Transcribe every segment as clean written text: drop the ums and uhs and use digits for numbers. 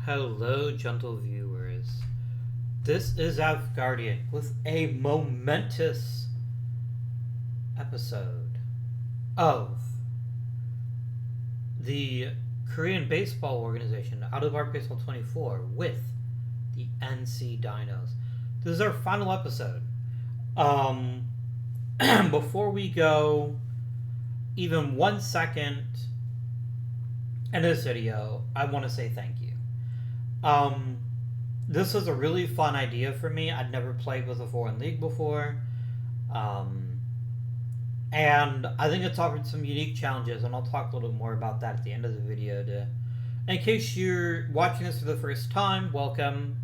Hello, gentle viewers. This is Guardian with a momentous episode of the Korean baseball organization, Out of Park Baseball 24, with the NC Dinos. This is our final episode. Before we go even 1 second in this video, I want to say thank you. This was a really fun idea for me. I'd never played with a foreign league before. And I think it's offered some unique challenges, and I'll talk a little bit more about that at the end of the video. In case you're watching this for the first time, welcome.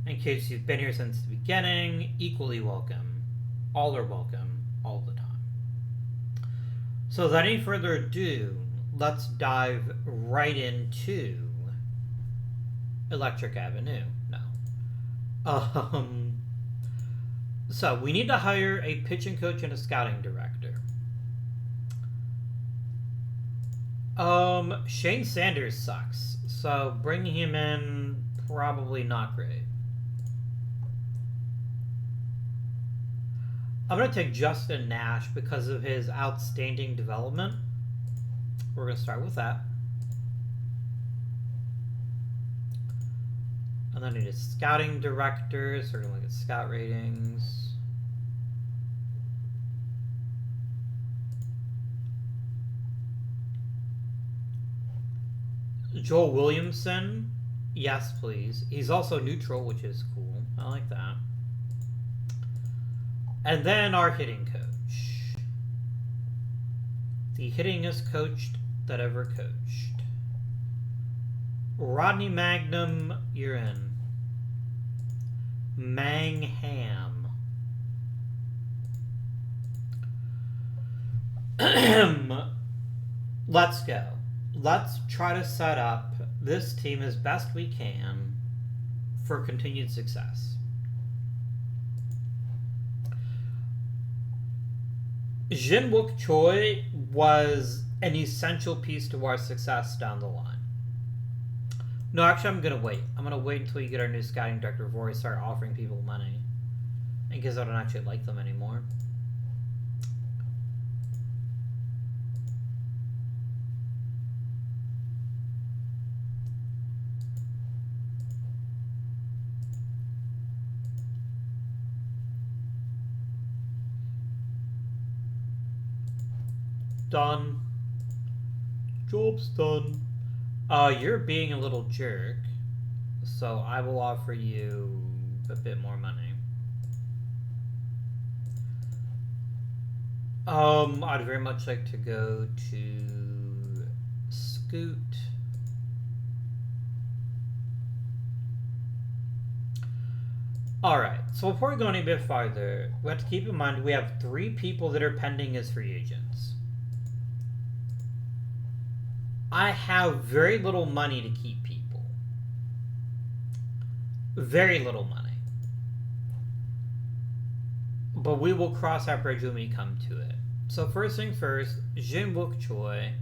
In case you've been here since the beginning, equally welcome. All are welcome, all the time. So without any further ado, let's dive right into Electric Avenue. No. So we need to hire a pitching coach and a scouting director. Shane Sanders sucks, so bringing him in probably not great. I'm gonna take Justin Nash because of his outstanding development. We're gonna start with that. And then I need a scouting director, so we're gonna look at scout ratings. Joel Williamson, yes please. He's also neutral, which is cool. I like that. And then our hitting coach. The hittingest coach that ever coached. Rodney Magnum, you're in. Mangham. Let's go. Let's try to set up this team as best we can for continued success. Jin-wook Choi was an essential piece to our success down the line. No, actually, I'm going to wait. I'm going to wait until you get our new scouting director before we start offering people money. In case I don't actually like them anymore. Done. Job's done. You're being a little jerk, so I will offer you a bit more money. I'd very much like to go to Scoot. Alright, so before we go any bit farther, we have to keep in mind we have 3 people that are pending as free agents. I have very little money to keep people. Very little money. But we will cross that bridge when we come to it. So first thing first, Jin-wook Choi.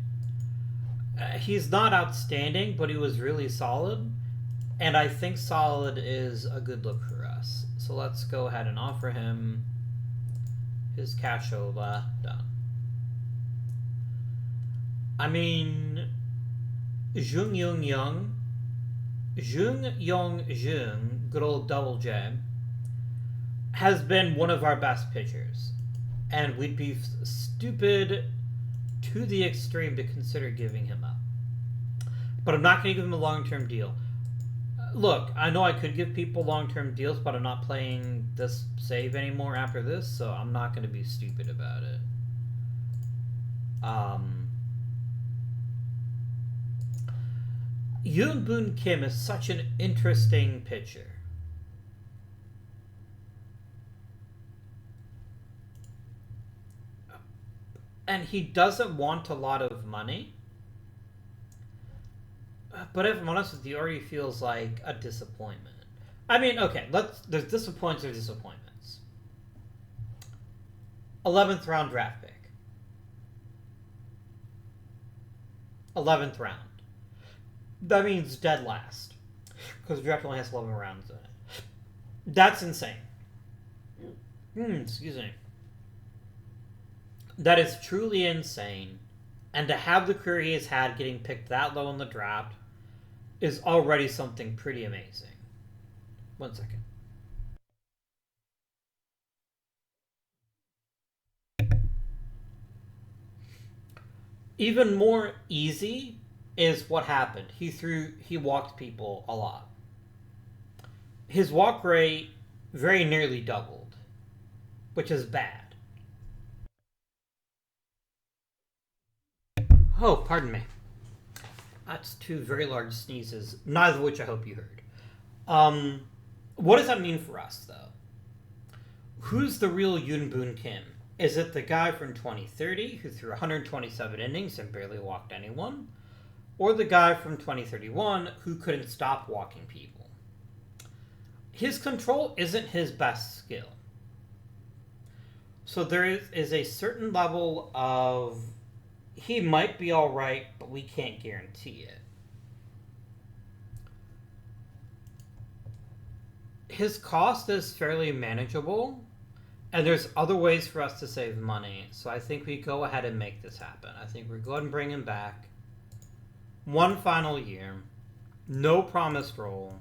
He's not outstanding, but he was really solid. And I think solid is a good look for us. So let's go ahead and offer him his cashola. Done. I mean, Jung Yong, good old Double J, has been one of our best pitchers. And we'd be stupid to the extreme to consider giving him up. But I'm not going to give him a long-term deal. Look, I know I could give people long-term deals, but I'm not playing this save anymore after this, so I'm not going to be stupid about it. Yoon Boon Kim is such an interesting pitcher. And he doesn't want a lot of money. But if I'm honest with you, he already feels like a disappointment. I mean, okay, there's disappointments or disappointments. 11th round draft pick. 11th round. That means dead last. Because the draft only has 11 rounds in it. That's insane. Excuse me. That is truly insane. And to have the career he has had getting picked that low in the draft is already something pretty amazing. 1 second. Even more easy is what happened. He walked people a lot. His walk rate very nearly doubled, which is bad. Oh, pardon me. That's two very large sneezes, neither of which I hope you heard. What does that mean for us, though? Who's the real Yoon Boon Kim? Is it the guy from 2030 who threw 127 innings and barely walked anyone? Or the guy from 2031 who couldn't stop walking people? His control isn't his best skill. So there is a certain level of he might be alright, but we can't guarantee it. His cost is fairly manageable, and there's other ways for us to save money, so I think we go ahead and make this happen. I think we're going to bring him back. One final year. No promised role.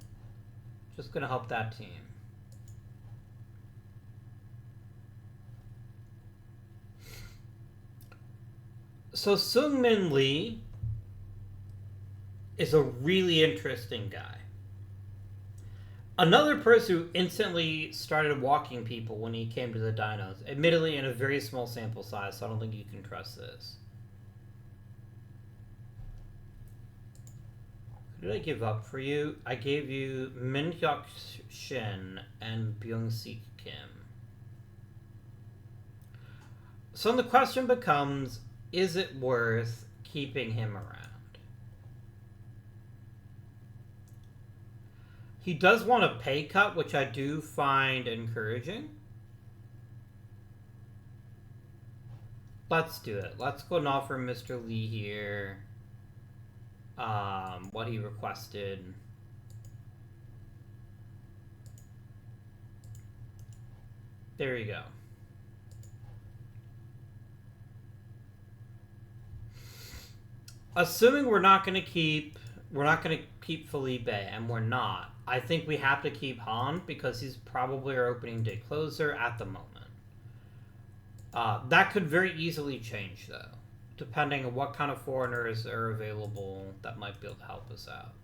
Just going to help that team. So Seung-min Lee is a really interesting guy. Another person who instantly started walking people when he came to the Dinos. Admittedly in a very small sample size, so I don't think you can trust this. Who did I give up for you? I gave you Min Hyuk Shin and Byung-sik Kim. So then the question becomes, is it worth keeping him around? He does want a pay cut, which I do find encouraging. Let's do it. Let's go and offer Mr. Lee here what he requested. There you go. Assuming we're not going to keep Felipe, and we're not. I think we have to keep Han because he's probably our opening day closer at the moment. That could very easily change, though, depending on what kind of foreigners are available that might be able to help us out.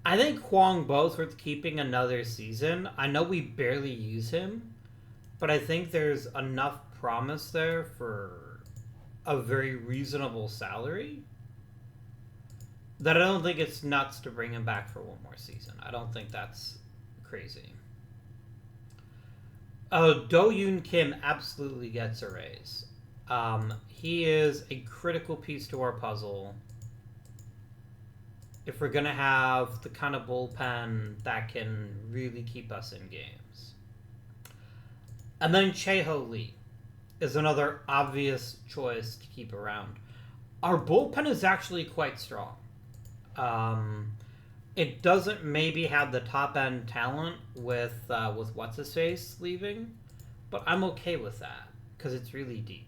I think Kwang Bo's worth keeping another season. I know we barely use him, but I think there's enough promise there for a very reasonable salary that I don't think it's nuts to bring him back for one more season. I don't think that's crazy. Oh, Do Yoon Kim absolutely gets a raise. He is a critical piece to our puzzle if we're going to have the kind of bullpen that can really keep us in games. And then Chae-Ho Lee is another obvious choice to keep around. Our bullpen is actually quite strong. It doesn't maybe have the top-end talent with What's-His-Face leaving, but I'm okay with that because it's really deep.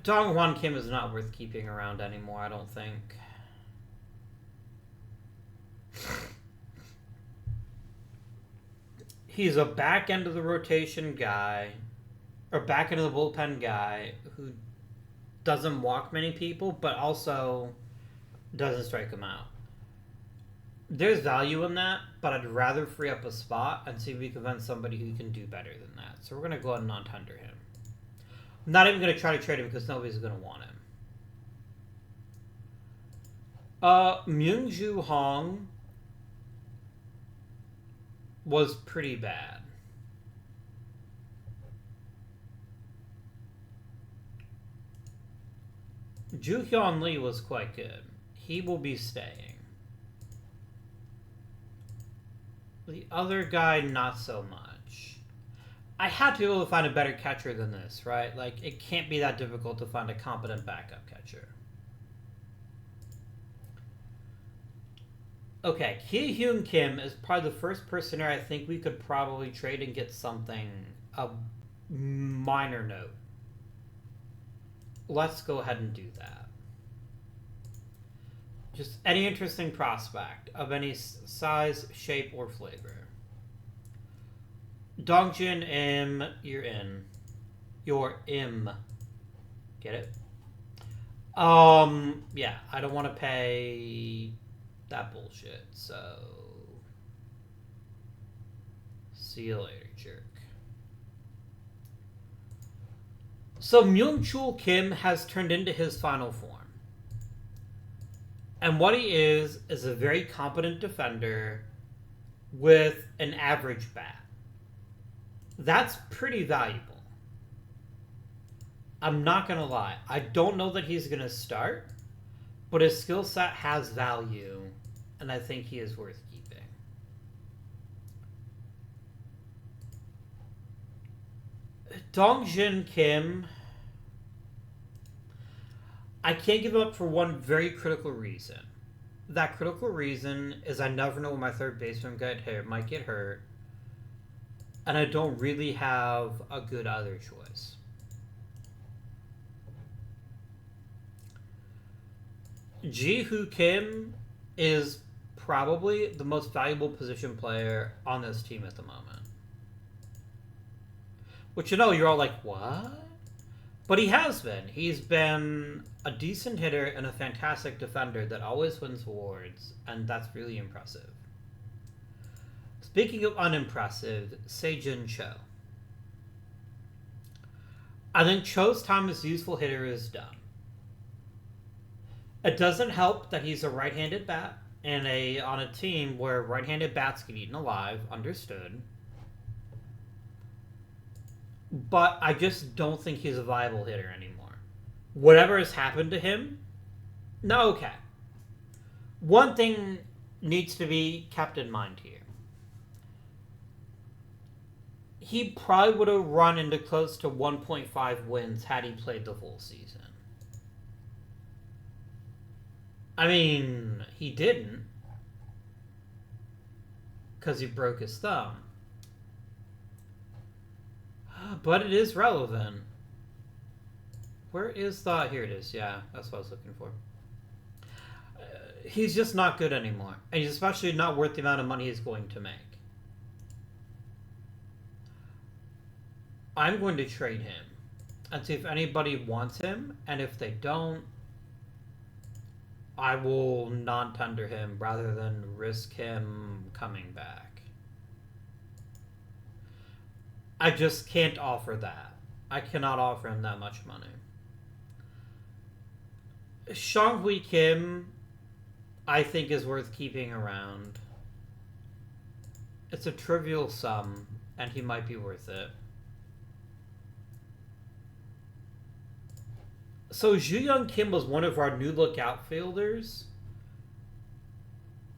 Dong Hwan Kim is not worth keeping around anymore, I don't think. He's a back end of the rotation guy, or back end of the bullpen guy who doesn't walk many people, but also doesn't strike them out. There's value in that, but I'd rather free up a spot and see if we can find somebody who can do better than that. So we're going to go ahead and non-tender him. I'm not even going to try to trade him because nobody's going to want him. Myung-Joo Hong was pretty bad. Joo-Hyun Lee was quite good. He will be staying. The other guy, not so much. I had to be able to find a better catcher than this, right? Like, it can't be that difficult to find a competent backup catcher. Okay, Ki-Hyun Kim is probably the first person here I think we could probably trade and get something, a minor note. Let's go ahead and do that. Just any interesting prospect of any size, shape, or flavor. Dongjin Im, you're in. You're Im. Get it? Yeah, I don't want to pay that bullshit, so see you later, jerk. So Myung-Chul Kim has turned into his final form. And what he is a very competent defender with an average bat. That's pretty valuable. I'm not going to lie. I don't know that he's going to start, but his skill set has value, and I think he is worth keeping. Dongjin Kim, I can't give up for one very critical reason. That critical reason is I never know when my third baseman might get hurt, and I don't really have a good other choice. Ji-Hoo Kim is probably the most valuable position player on this team at the moment. Which, you know, you're all like, what? But he has been. He's been a decent hitter and a fantastic defender that always wins awards, and that's really impressive. Speaking of unimpressive, Se-Jin Cho. I think Cho's time as a useful hitter is done. It doesn't help that he's a right-handed bat and on a team where right-handed bats get eaten alive, understood. But I just don't think he's a viable hitter anymore. Whatever has happened to him, no, okay. One thing needs to be kept in mind here. He probably would have run into close to 1.5 wins had he played the full season. I mean, he didn't. Because he broke his thumb. But it is relevant. Where is the... Here it is. Yeah, that's what I was looking for. He's just not good anymore. And he's especially not worth the amount of money he's going to make. I'm going to trade him. And see if anybody wants him. And if they don't, I will non-tender him rather than risk him coming back. I just can't offer that. I cannot offer him that much money. Song-Hui Kim, I think, is worth keeping around. It's a trivial sum, and he might be worth it. So Ju-Young Kim was one of our new look outfielders.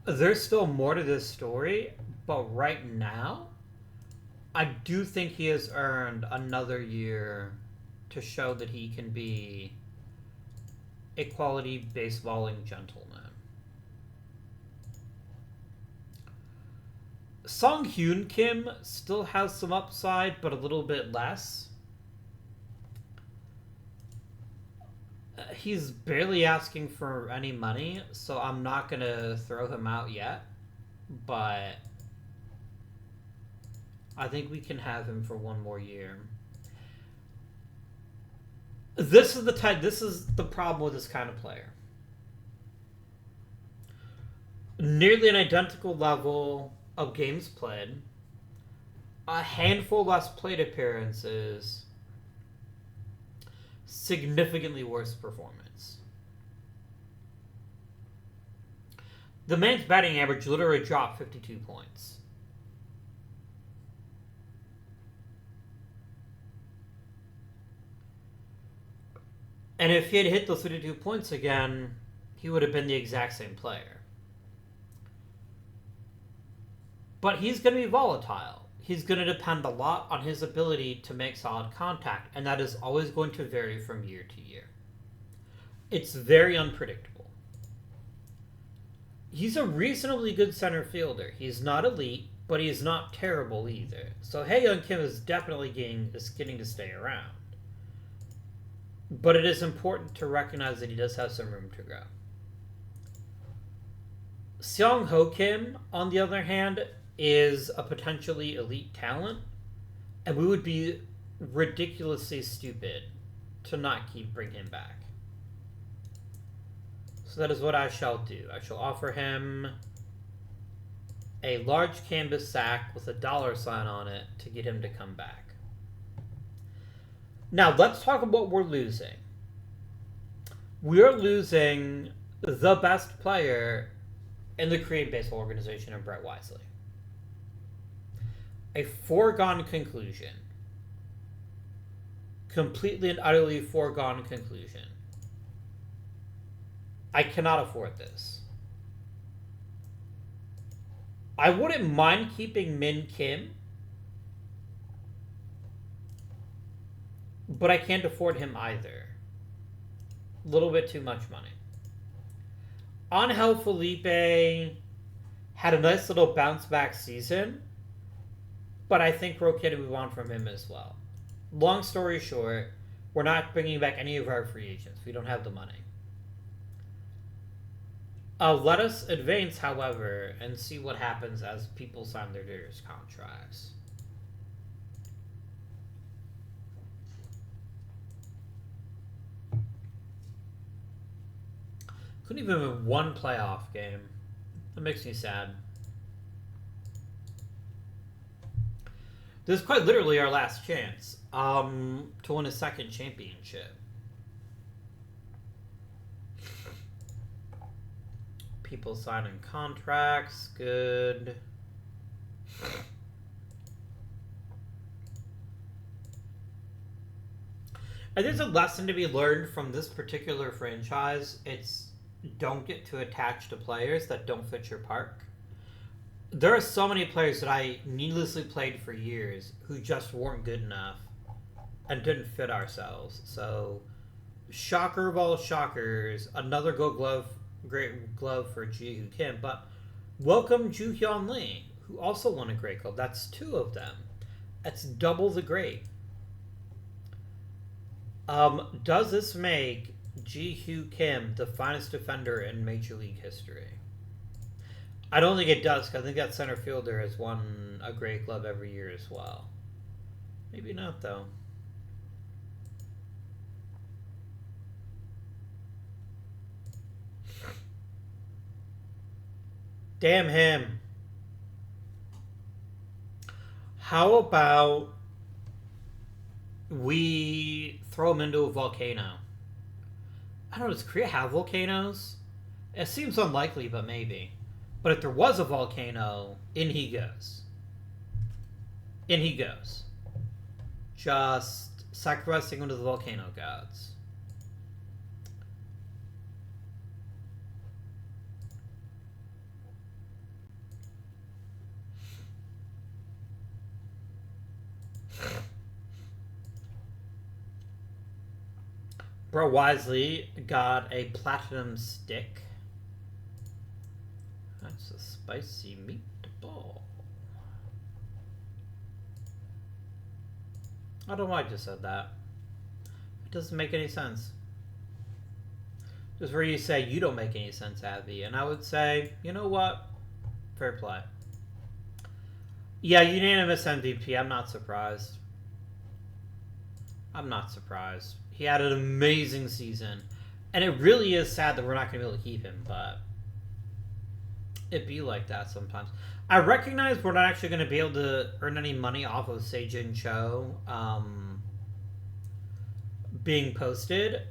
There's still more to this story, but right now, I do think he has earned another year to show that he can be a quality baseballing gentleman. Song-Hyun Kim still has some upside, but a little bit less. He's barely asking for any money, so I'm not going to throw him out yet. But I think we can have him for one more year. This is the problem with this kind of player. Nearly an identical level of games played, a handful less plate appearances, significantly worse performance. The man's batting average literally dropped 52 points. And if he had hit those 52 points again, he would have been the exact same player. But he's going to be volatile. He's going to depend a lot on his ability to make solid contact, and that is always going to vary from year to year. It's very unpredictable. He's a reasonably good center fielder. He's not elite, but he's not terrible either. So Hae-Young Kim is definitely getting to stay around. But it is important to recognize that he does have some room to grow. Seong-Ho Kim, on the other hand, is a potentially elite talent, and we would be ridiculously stupid to not bring him back. So that is what I shall do. I shall offer him a large canvas sack with a $sign on it to get him to come back. Now, let's talk about what we're losing. We're losing the best player in the Korean baseball organization in Brett Wisely. A foregone conclusion. Completely and utterly foregone conclusion. I cannot afford this. I wouldn't mind keeping Min Kim, but I can't afford him either. A little bit too much money. Angel Felipe had a nice little bounce back season, but I think we're okay to move on from him as well. Long story short, we're not bringing back any of our free agents. We don't have the money. Let us advance, however, and see what happens as people sign their various contracts. Couldn't even win one playoff game. That makes me sad. This is quite literally our last chance to win a second championship. People signing contracts, good. And there's a lesson to be learned from this particular franchise. It's don't get too attached to players that don't fit your park. There are so many players that I needlessly played for years who just weren't good enough and didn't fit ourselves. So, shocker of all shockers, another great glove for Ji-Hoo Kim, but welcome Joo Hyun Lee, who also won a great glove. That's two of them. That's double the great. Does this make Ji-Hoo Kim the finest defender in Major League history? I don't think it does, because I think that center fielder has won a great glove every year as well. Maybe not, though. Damn him. How about we throw him into a volcano? I don't know, does Korea have volcanoes? It seems unlikely, but maybe. But if there was a volcano, in he goes. In he goes. Just sacrificing him to the volcano gods. Bro Wisely got a platinum stick. That's a spicy meatball. I don't know why I just said that. It doesn't make any sense. Just where you say, you don't make any sense, Abby. And I would say, you know what? Fair play. Yeah, unanimous MVP. I'm not surprised. I'm not surprised. He had an amazing season. And it really is sad that we're not going to be able to keep him, but it be like that sometimes. I recognize we're not actually going to be able to earn any money off of Seijin Cho being posted,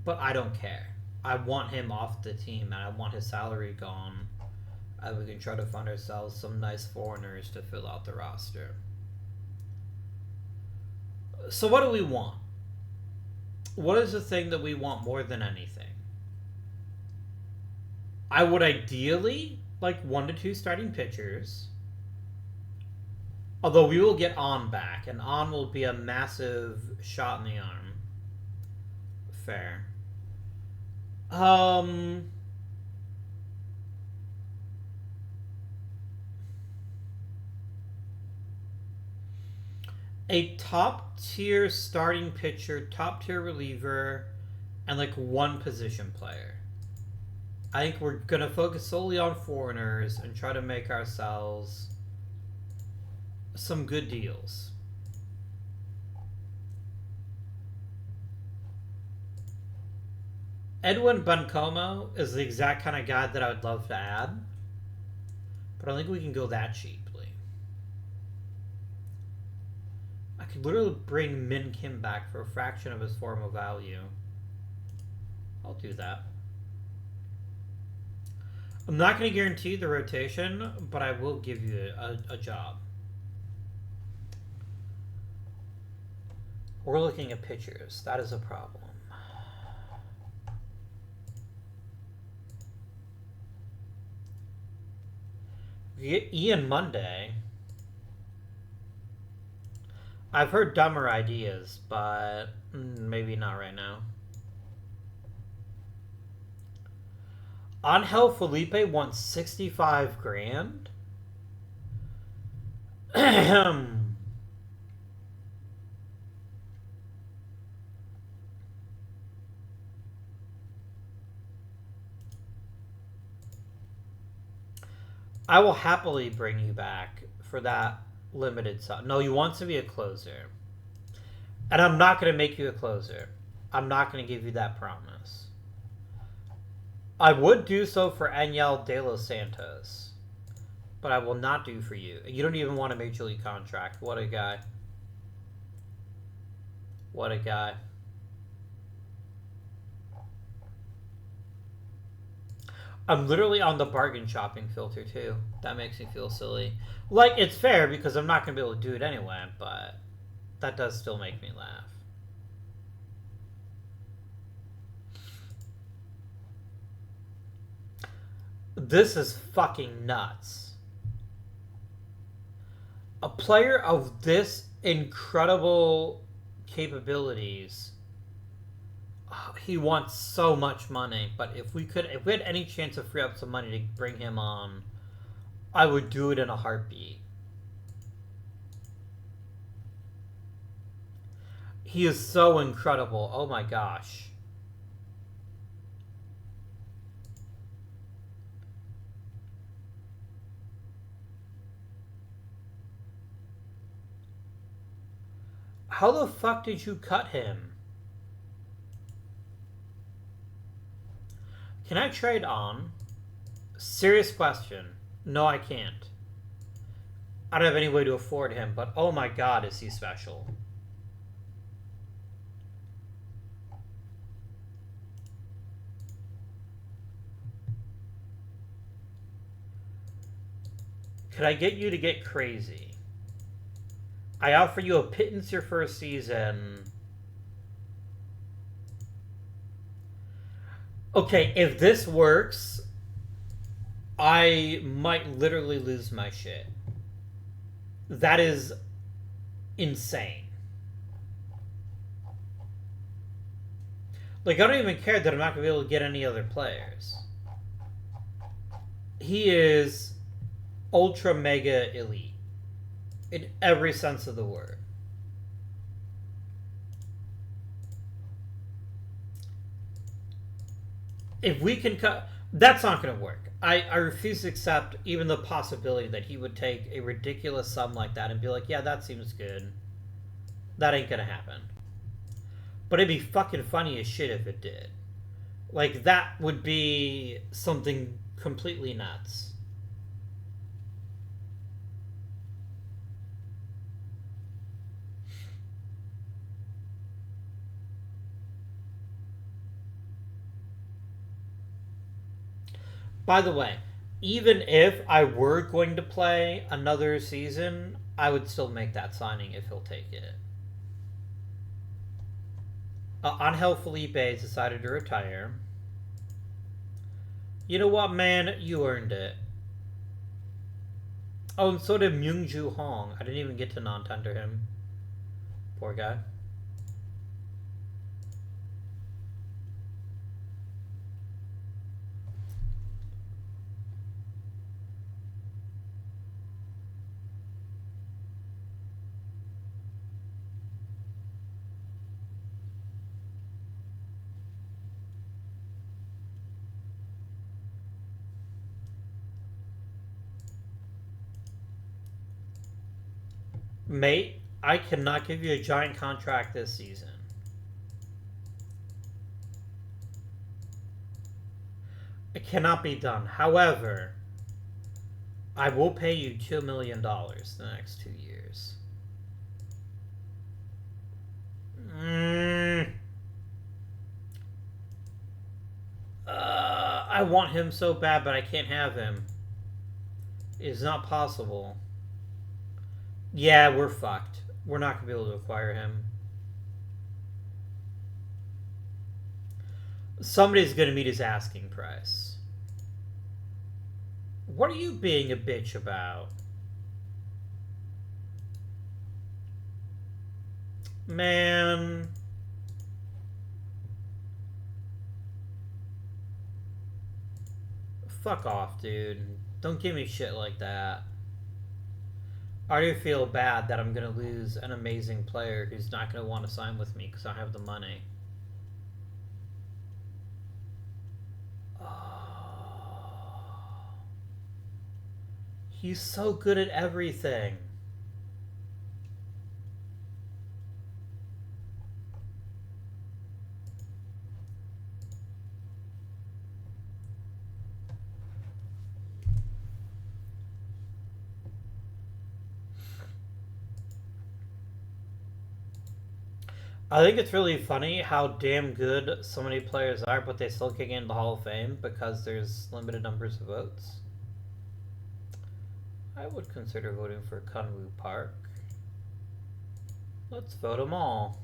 but I don't care. I want him off the team, and I want his salary gone. And we can try to find ourselves some nice foreigners to fill out the roster. So what do we want? What is the thing that we want more than anything? I would ideally like 1 to 2 starting pitchers. Although we will get On back, and On will be a massive shot in the arm. Fair. A top tier starting pitcher, top tier reliever, and like one position player. I think we're gonna focus solely on foreigners and try to make ourselves some good deals. Edwin Bencomo is the exact kind of guy that I would love to add, but I don't think we can go that cheaply. I could literally bring Min Kim back for a fraction of his former value. I'll do that. I'm not going to guarantee the rotation, but I will give you a job. We're looking at pitchers. That is a problem. Ian Monday. I've heard dumber ideas, but maybe not right now. Angel Felipe wants 65 grand. I will happily bring you back for that limited sum. No, you want to be a closer. And I'm not going to make you a closer. I'm not going to give you that promise. I would do so for Angel De Los Santos. But I will not do for you. You don't even want a Major League contract. What a guy. What a guy. I'm literally on the bargain shopping filter too. That makes me feel silly. Like, it's fair because I'm not going to be able to do it anyway, but that does still make me laugh. This is fucking nuts. A player of this incredible capabilities, he wants so much money, but if we had any chance to free up some money to bring him on, I would do it in a heartbeat. He is so incredible. Oh my gosh. How the fuck did you cut him? Can I trade on? Serious question. No, I can't. I don't have any way to afford him, but oh my god, is he special. Could I get you to get crazy? I offer you a pittance your first season. Okay, if this works, I might literally lose my shit. That is insane. Like, I don't even care that I'm not going to be able to get any other players. He is ultra mega elite. In every sense of the word. If we can cut... That's not going to work. I refuse to accept even the possibility that he would take a ridiculous sum like that and be like, yeah, that seems good. That ain't going to happen. But it'd be fucking funny as shit if it did. Like, that would be something completely nuts. By the way, even if I were going to play another season, I would still make that signing if he'll take it. Angel Felipe has decided to retire. You know what, man? You earned it. Oh, and so did Myung-Ju Hong. I didn't even get to non-tender him. Poor guy. Mate, I cannot give you a giant contract this season. It cannot be done. However, I will pay you $2 million the next 2 years. I want him so bad, but I can't have him. It's not possible. Yeah, we're fucked. We're not going to be able to acquire him. Somebody's going to meet his asking price. What are you being a bitch about? Man. Fuck off, dude. Don't give me shit like that. I already feel bad that I'm going to lose an amazing player who's not going to want to sign with me because I have the money. Oh. He's so good at everything. I think it's really funny how damn good so many players are, but they still can't get into the Hall of Fame because there's limited numbers of votes. I would consider voting for Kunwu Park. Let's vote them all.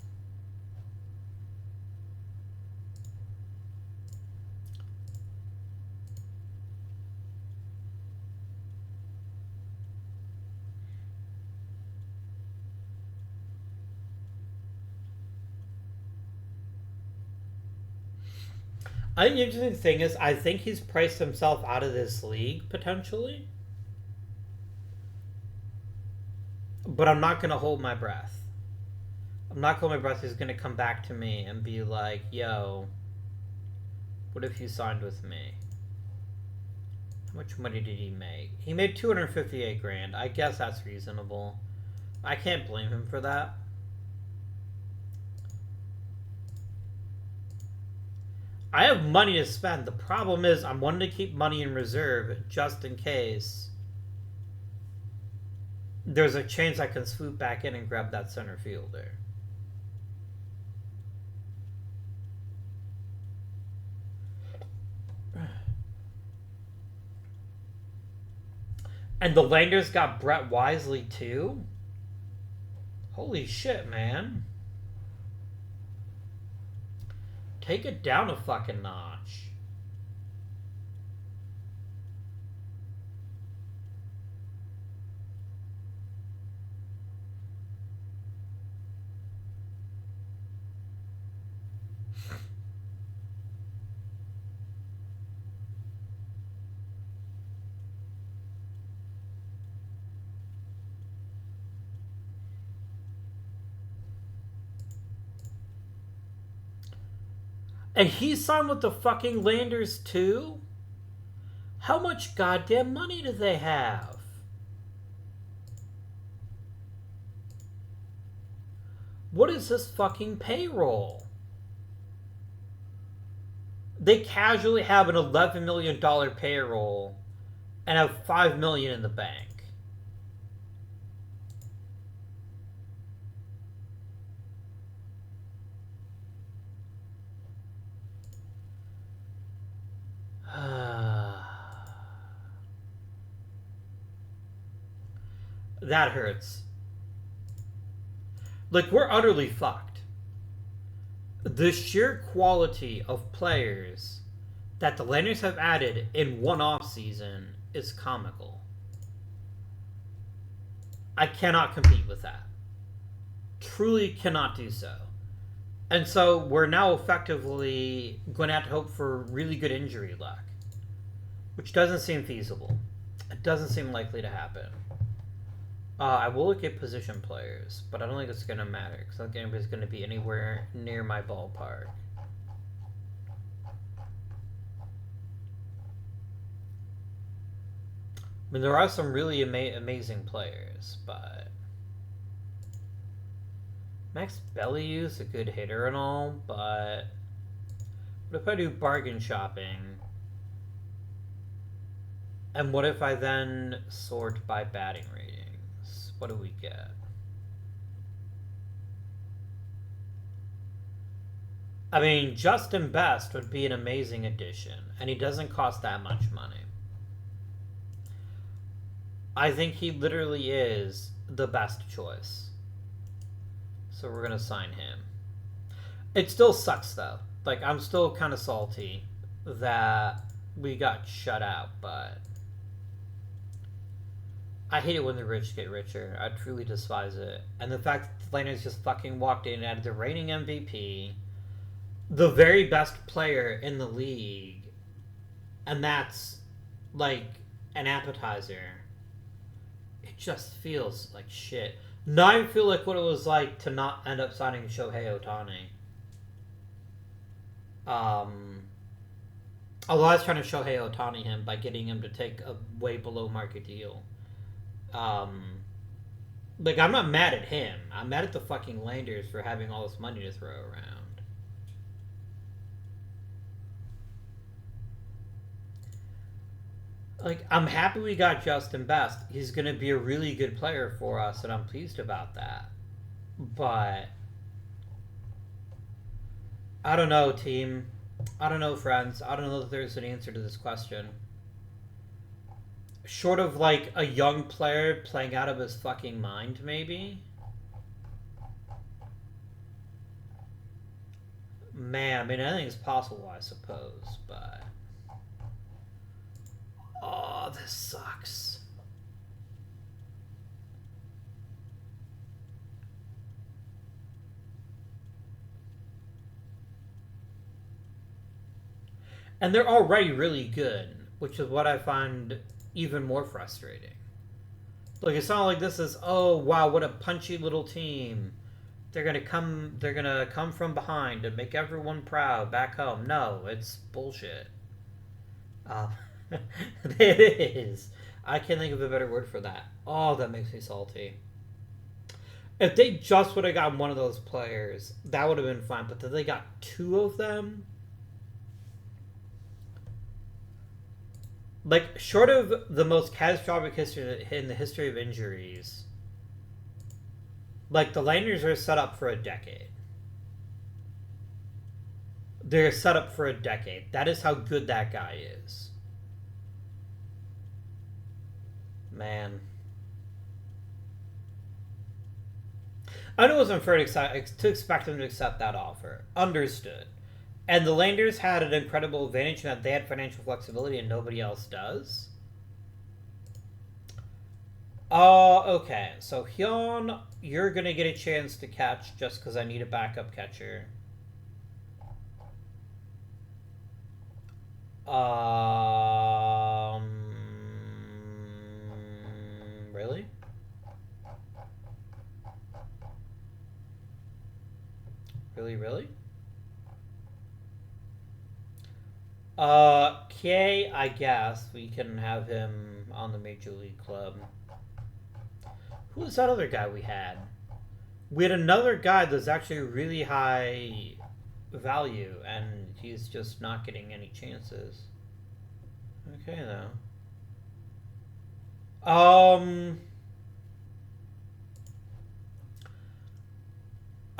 I think the interesting thing is, I think he's priced himself out of this league, potentially. But I'm not going to hold my breath. I'm not going to hold my breath. He's going to come back to me and be like, yo, what if you signed with me? How much money did he make? He made 258 grand. I guess that's reasonable. I can't blame him for that. I have money to spend. The problem is I'm wanting to keep money in reserve just in case there's a chance I can swoop back in and grab that center fielder. And the Landers got Brett Wisely too? Holy shit, man. Take it down a fucking notch. And he signed with the fucking Landers too? How much goddamn money do they have? What is this fucking payroll? They casually have an $11 million payroll and have $5 million in the bank. That hurts. Like, we're utterly fucked. The sheer quality of players that the Landers have added in one off season is comical. I cannot compete with that. Truly cannot do so. And so we're now effectively going to have to hope for really good injury luck, which doesn't seem feasible. It doesn't seem likely to happen. I will look at position players, but I don't think it's going to matter because I don't think anybody's going to be anywhere near my ballpark. I mean, there are some really amazing players, but Max Belliu's a good hitter and all, but what if I do bargain shopping? And what if I then sort by batting ratings? What do we get? I mean, Justin Best would be an amazing addition, and he doesn't cost that much money. I think he literally is the best choice. So we're going to sign him. It still sucks, though. Like, I'm still kind of salty that we got shut out, but I hate it when the rich get richer. I truly despise it. And the fact that the Lakers just fucking walked in at the reigning MVP, the very best player in the league, and that's, like, an appetizer. It just feels like shit. Now I feel like what it was like to not end up signing Shohei Ohtani. Although I was trying to Shohei Ohtani him by getting him to take a way below market deal. Like, I'm not mad at him. I'm mad at the fucking Landers for having all this money to throw around. Like, I'm happy we got Justin Best. He's going to be a really good player for us, and I'm pleased about that. But I don't know, team. I don't know, friends. I don't know if there's an answer to this question. Short of, like, a young player playing out of his fucking mind, maybe? Man, I mean, anything's possible, I suppose, but oh, this sucks. And they're already really good, which is what I find even more frustrating. Like, it's not like this is, oh wow, what a punchy little team. They're gonna come from behind and make everyone proud back home. No, it's bullshit. It is. I can't think of a better word for that. Oh, that makes me salty. If they just would have gotten one of those players, that would have been fine. But then they got two of them. Like, short of the most catastrophic history in the history of injuries, like, the Landers are set up for a decade. They're set up for a decade. That is how good that guy is. Man. I know it was unfair to expect them to accept that offer. Understood. And the Landers had an incredible advantage in that they had financial flexibility and nobody else does. Okay. So, Hyun, you're going to get a chance to catch just because I need a backup catcher. Really? Really? K, I guess we can have him on the Major League Club. Who was that other guy we had? We had another guy that's actually really high value, and he's just not getting any chances. Okay, though.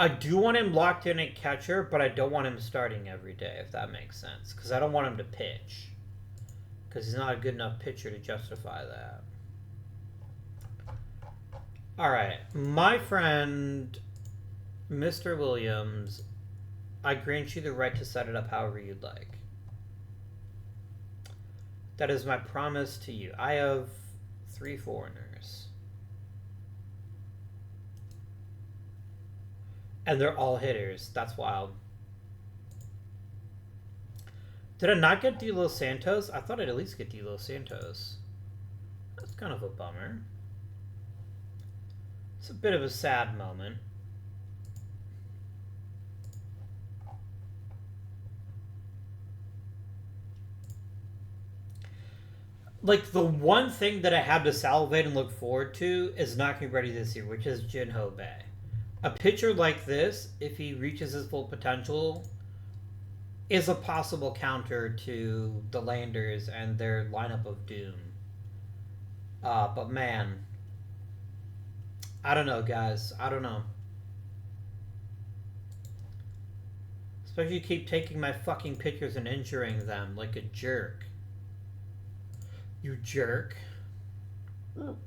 I do want him locked in at catcher, but I don't want him starting every day, if that makes sense. Because I don't want him to pitch. Because he's not a good enough pitcher to justify that. Alright. My friend, Mr. Williams, I grant you the right to set it up however you'd like. That is my promise to you. I have 3 foreigners. And they're all hitters. That's wild. Did I not get De Los Santos? I thought I'd at least get De Los Santos. That's kind of a bummer. It's a bit of a sad moment. Like, the one thing that I have to salivate and look forward to is not getting ready this year, which is Jinho Bei. A pitcher like this, if he reaches his full potential, is a possible counter to the Landers and their lineup of doom. But man, I don't know, guys. I don't know. Especially you keep taking my fucking pitchers and injuring them like a jerk. You jerk. Ooh.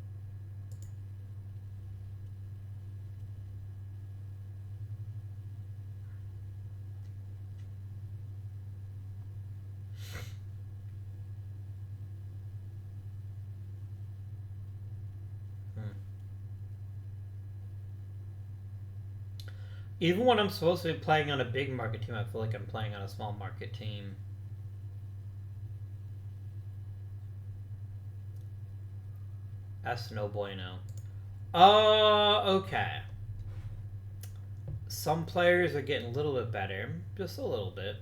Even when I'm supposed to be playing on a big market team, I feel like I'm playing on a small market team. That's no bueno. Okay. Some players are getting a little bit better. Just a little bit.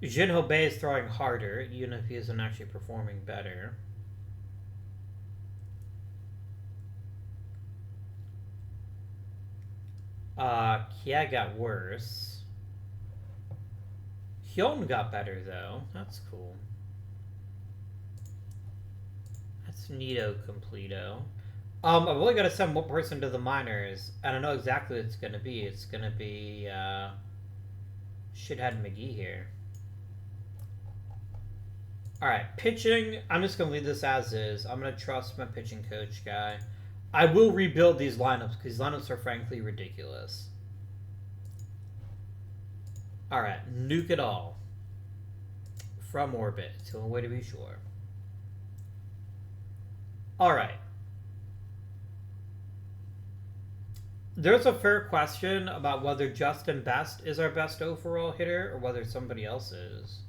Jinho Bei is throwing harder, even if he isn't actually performing better. Kia got worse. Hyun got better, though. That's cool. That's neato completo. I've only got to send one person to the minors, and I know exactly what it's going to be. It's going to be, Shithead McGee here. Alright, pitching. I'm just going to leave this as is. I'm going to trust my pitching coach guy. I will rebuild these lineups, because these lineups are frankly ridiculous. Alright, nuke it all. From orbit. It's the only way to be sure. Alright. There's a fair question about whether Justin Best is our best overall hitter, or whether somebody else is.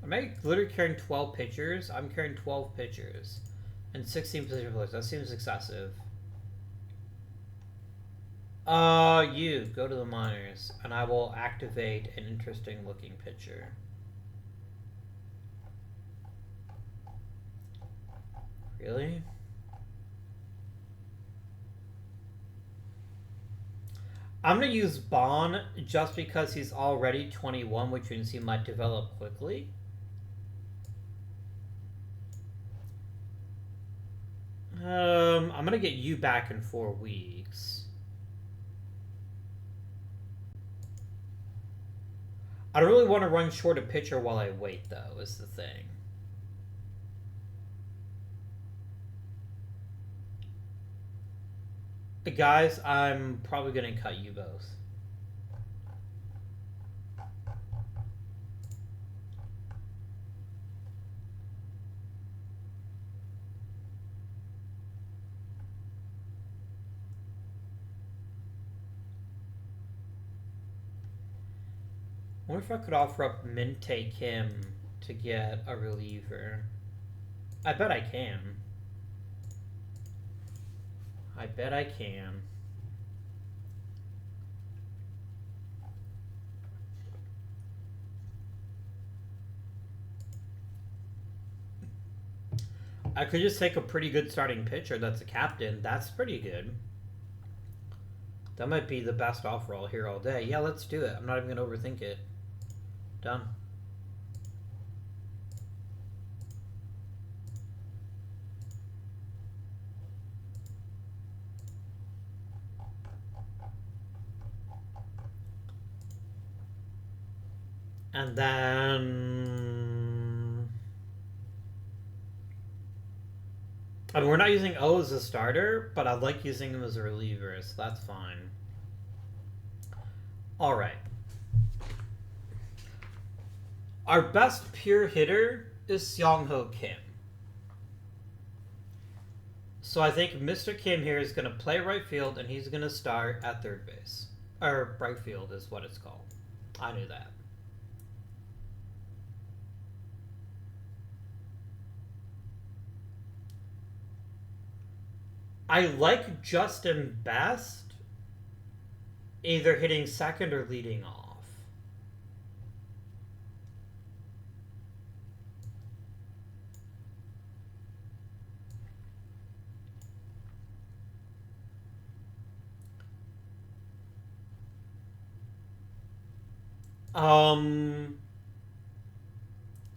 Am I literally carrying 12 pitchers? I'm carrying 12 pitchers. And 16 position players. That seems excessive. You go to the minors, and I will activate an interesting looking pitcher. Really? I'm gonna use Bon just because he's already 21, which means he might develop quickly. I'm gonna get you back in 4 weeks. I don't really want to run short a pitcher while I wait, though, is the thing. Guys, I'm probably gonna cut you both. I wonder if I could offer up Minte Kim to get a reliever. I bet I can. I bet I can. I could just take a pretty good starting pitcher that's a captain. That's pretty good. That might be the best offer I'll hear all day. Yeah, let's do it. I'm not even going to overthink it. Done. And then... I mean, we're not using O as a starter, but I like using him as a reliever, so that's fine. Alright. Our best pure hitter is Seong-ho Kim. So I think Mr. Kim here is going to play right field, and he's going to start at third base. Or right field is what it's called. I knew that. I like Justin best either hitting second or leading off.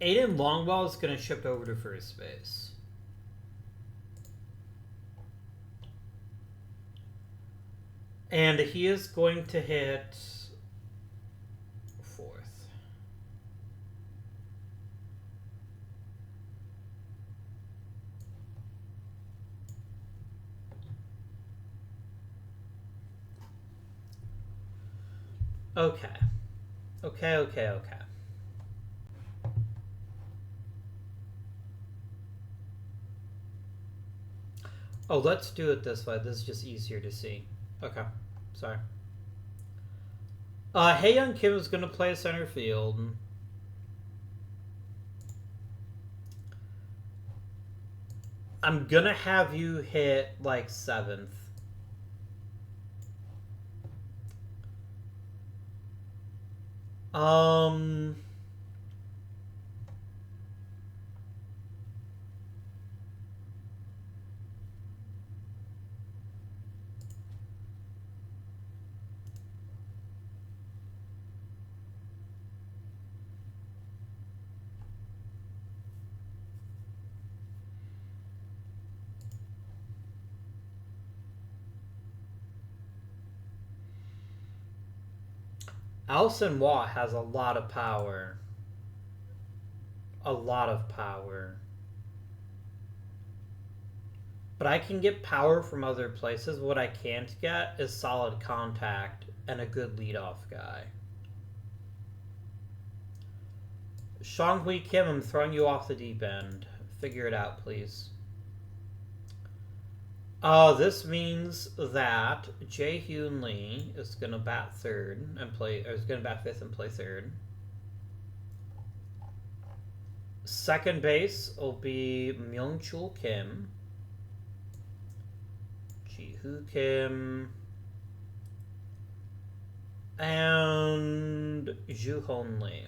Aiden Longwell is going to shift over to first base. And he is going to hit fourth. Okay. Okay. Oh, let's do it this way. This is just easier to see. Okay. Sorry. Haeyoung Kim is going to play center field. I'm going to have you hit, like, seventh. Allison Watt has a lot of power. A lot of power. But I can get power from other places. What I can't get is solid contact and a good leadoff guy. Shang-Hui Kim, I'm throwing you off the deep end. Figure it out, please. This means that Jae-Hyun Lee is going to bat third and play, or is going to bat fifth and play third. Second base will be Myung-Chul Kim, Ji-Hoo Kim, and Joo-Hon Lee.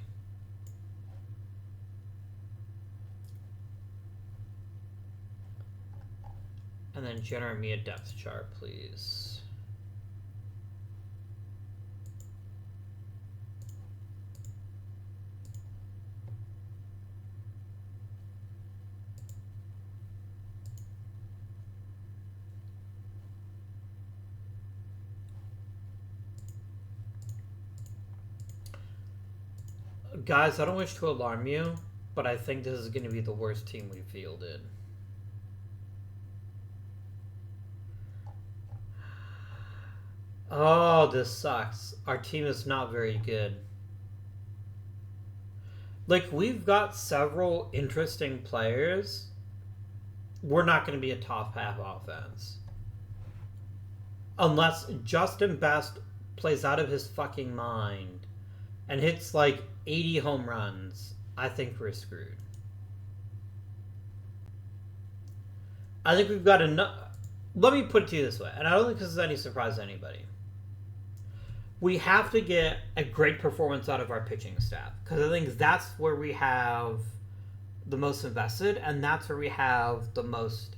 And then generate me a depth chart, please. Guys, I don't wish to alarm you, but I think this is going to be the worst team we've fielded. Oh, this sucks. Our team is not very good. Like, we've got several interesting players. We're not going to be a top half offense. Unless Justin Best plays out of his fucking mind and hits like 80 home runs, I think we're screwed. I think we've got enough. Let me put it to you this way, and I don't think this is any surprise to anybody. We have to get a great performance out of our pitching staff, because I think that's where we have the most invested, and that's where we have the most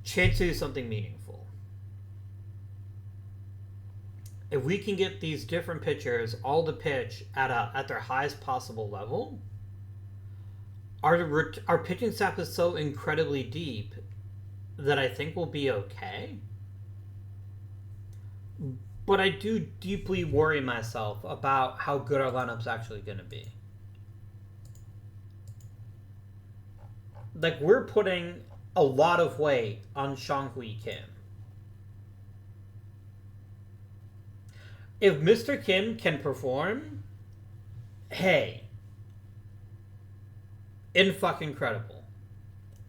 chance to do something meaningful. If we can get these different pitchers all to pitch at their highest possible level, our pitching staff is so incredibly deep that I think we'll be okay. But I do deeply worry myself about how good our lineup's actually going to be. Like, we're putting a lot of weight on Shang-Hui Kim. If Mr. Kim can perform, hey, in-fucking-credible.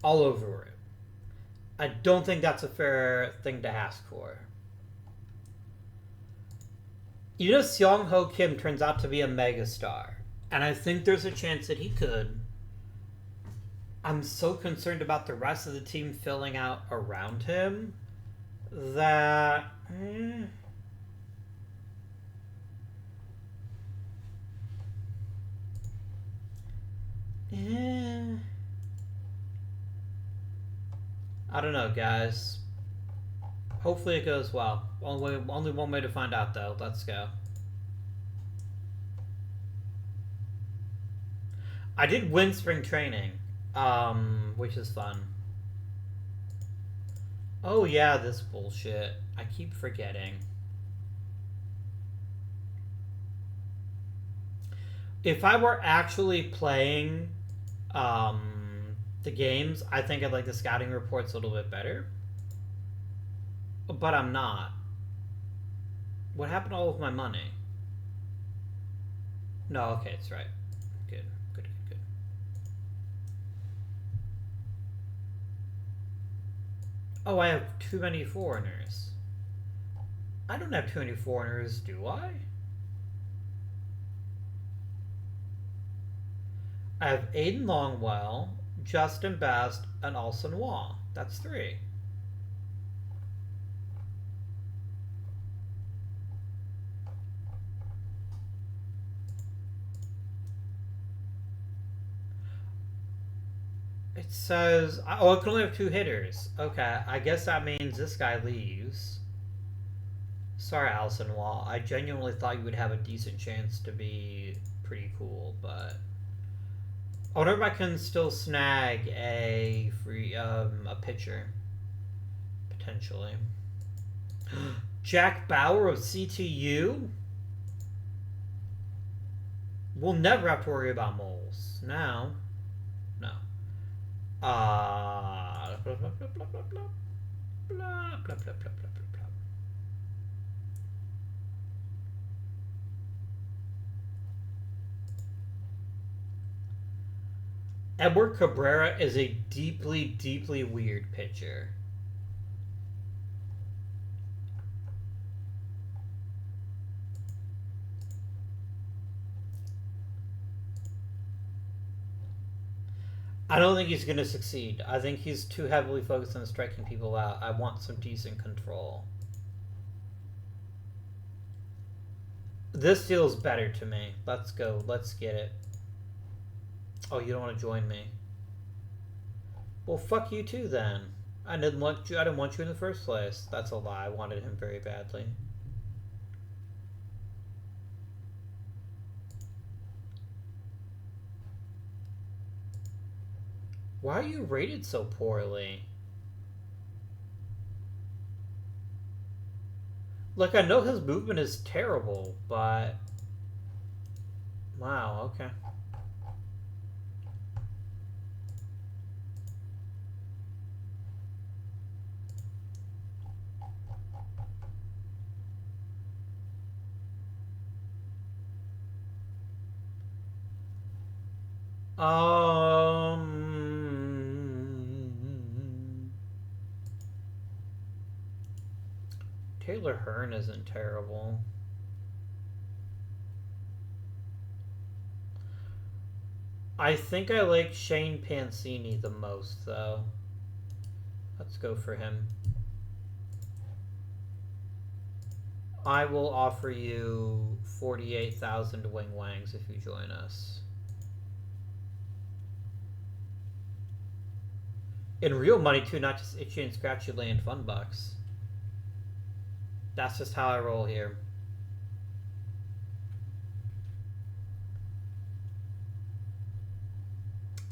All over it. I don't think that's a fair thing to ask for. You know, Seong Ho Kim turns out to be a megastar, and I think there's a chance that he could. I'm so concerned about the rest of the team filling out around him that. I don't know, guys. Hopefully it goes well. Only one way to find out, though. Let's go. I did win spring training, which is fun. Oh yeah, this bullshit. I keep forgetting. If I were actually playing the games, I think I'd like the scouting reports a little bit better. But I'm not. What happened to all of my money? No, okay, it's right. Good, good, good, good. Oh, I have too many foreigners. I don't have too many foreigners, do I? I have Aiden Longwell, Justin Best, and Alson Wah. That's 3. It says, oh, I can only have 2 hitters. Okay, I guess that means this guy leaves. Sorry, Alson Wall. I genuinely thought you would have a decent chance to be pretty cool, but I wonder if I can still snag a free a pitcher potentially. Jack Bauer of CTU. We'll never have to worry about moles now. No. Blah blah blah blah blah blah blah blah blah blah blah blah. Edward Cabrera is a deeply, deeply weird pitcher. I don't think he's going to succeed. I think he's too heavily focused on striking people out. I want some decent control. This feels better to me. Let's go. Let's get it. Oh, you don't want to join me? Well, fuck you too then. I didn't want you. I didn't want you in the first place. That's a lie. I wanted him very badly. Why are you rated so poorly? Look, I know his movement is terrible, but wow, okay. Taylor Hearn isn't terrible. I think I like Shane Pancini the most, though. Let's go for him. I will offer you 48,000 wing wangs if you join us. In real money, too, not just itchy and scratchy laying fun bucks. That's just how I roll here.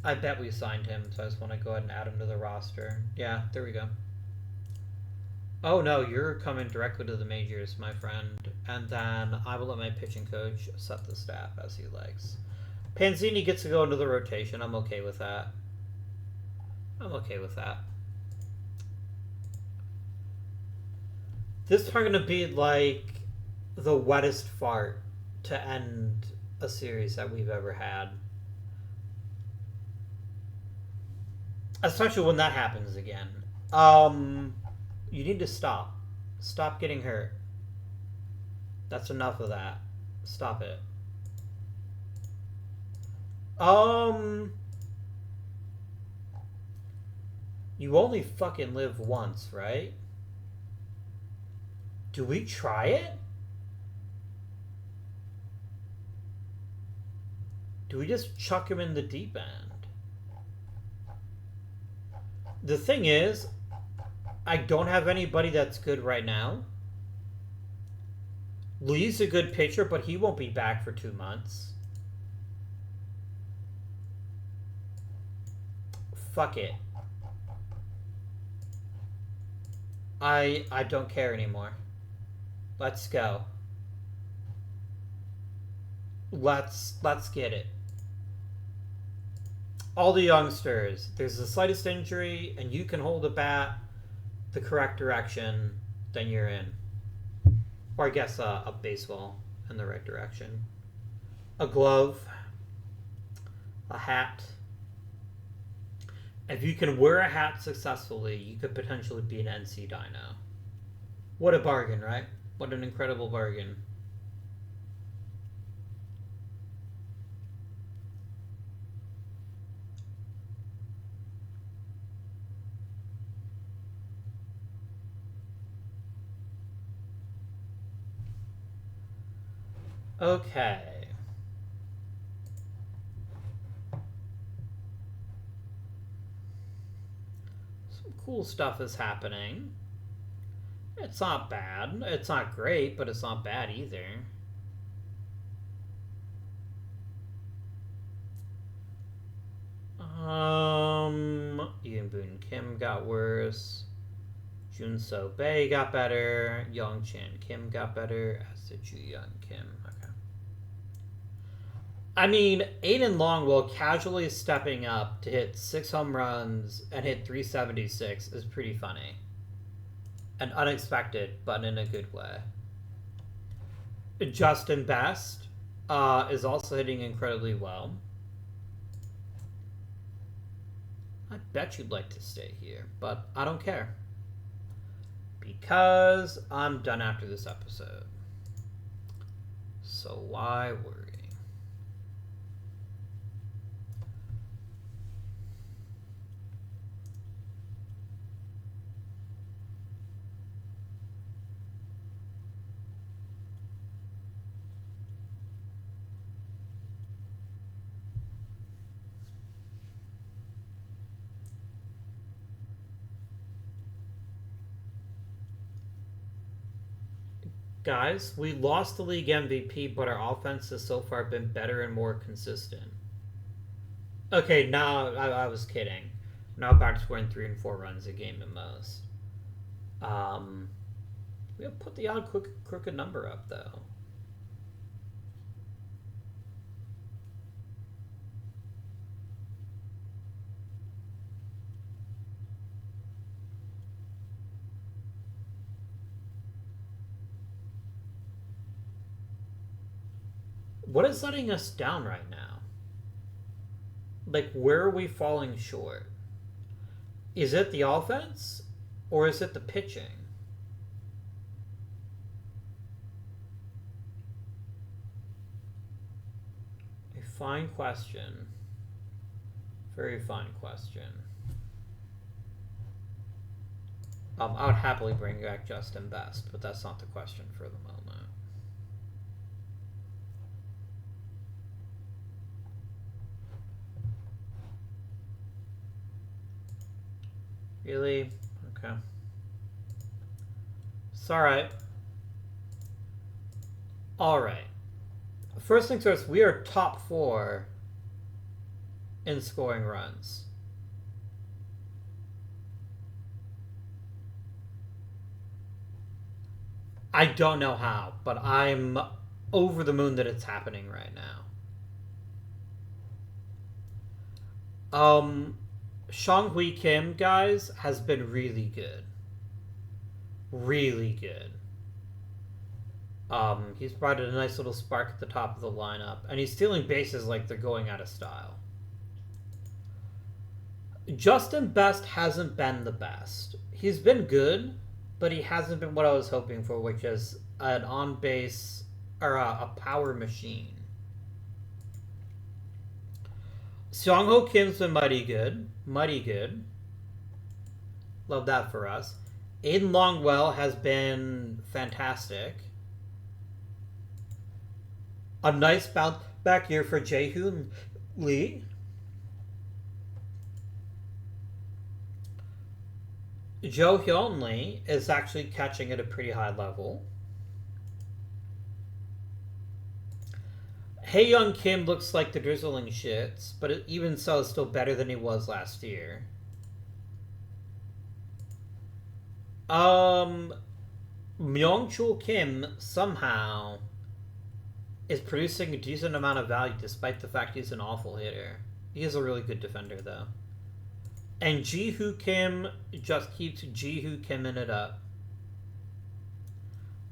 I bet we signed him, so I just want to go ahead and add him to the roster. Yeah, there we go. Oh no, you're coming directly to the majors, my friend. And then I will let my pitching coach set the staff as he likes. Panzini gets to go into the rotation. I'm okay with that. I'm okay with that. This is probably going to be like the wettest fart to end a series that we've ever had. Especially when that happens again. You need to stop. Stop getting hurt. That's enough of that. Stop it. You only fucking live once, right? Do we try it? Do we just chuck him in the deep end? The thing is, I don't have anybody that's good right now. Lee's a good pitcher, but he won't be back for 2 months. Fuck it. I don't care anymore. Let's go. Let's get it. All the youngsters. There's the slightest injury, and you can hold a bat the correct direction, then you're in. Or I guess a baseball in the right direction. A glove. A hat. If you can wear a hat successfully, you could potentially be an NC Dino. What a bargain, right? What an incredible bargain. Okay. Some cool stuff is happening. It's not bad. It's not great, but it's not bad either. Ian Boone Kim got worse. Junso Bei got better. Young Chan Kim got better. As did Ju Young Kim. Okay. I mean, Aiden Longwell casually stepping up to hit 6 home runs and hit 376 is pretty funny. And unexpected, but in a good way. Justin Best is also hitting incredibly well. I bet you'd like to stay here, but I don't care. Because I'm done after this episode. So why worry? Guys, we lost the league MVP, but our offense has so far been better and more consistent. Okay, now I was kidding. Now back to scoring 3 and 4 runs a game at most. We'll put the odd crooked number up though. What is letting us down right now? Like, where are we falling short? Is it the offense? Or is it the pitching? A fine question. Very fine question. I would happily bring back Justin Best, but that's not the question for the moment. Really? Okay. It's alright. Alright. First things first, we are top 4 in scoring runs. I don't know how, but I'm over the moon that it's happening right now. Shang-Hui Kim, guys, has been really good. Really good. He's provided a nice little spark at the top of the lineup, and he's stealing bases like they're going out of style. Justin Best hasn't been the best. He's been good, but he hasn't been what I was hoping for, which is an on base or a power machine. Sung Ho Kim's been mighty good. Mighty good. Love that for us. Aiden Longwell has been fantastic. A nice bounce back year for Jae-hoon Lee. Jo Hyun Lee is actually catching at a pretty high level. Hae Young Kim looks like the drizzling shits, but even so, is still better than he was last year. Myung Chul Kim somehow is producing a decent amount of value despite the fact he's an awful hitter. He is a really good defender, though. And Ji-Hoo Kim just keeps Ji-Hoo Kimming it up.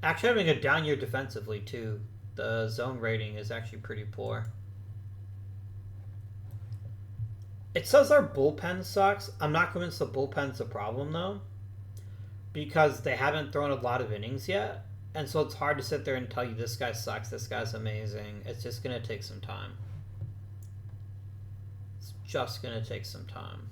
Actually having a down year defensively, too. The zone rating is actually pretty poor. It says our bullpen sucks. I'm not convinced the bullpen's a problem, though. Because they haven't thrown a lot of innings yet. And so it's hard to sit there and tell you this guy sucks, this guy's amazing. It's just going to take some time. It's just going to take some time.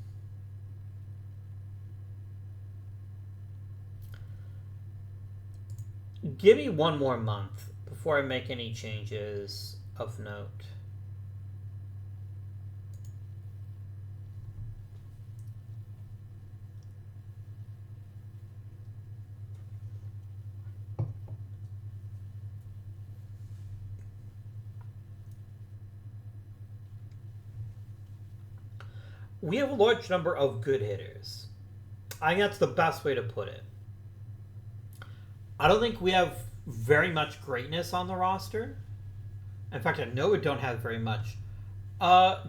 Give me one more month before I make any changes of note. We have a large number of good hitters. I think that's the best way to put it. I don't think we have very much greatness on the roster. In fact, I know we don't have very much.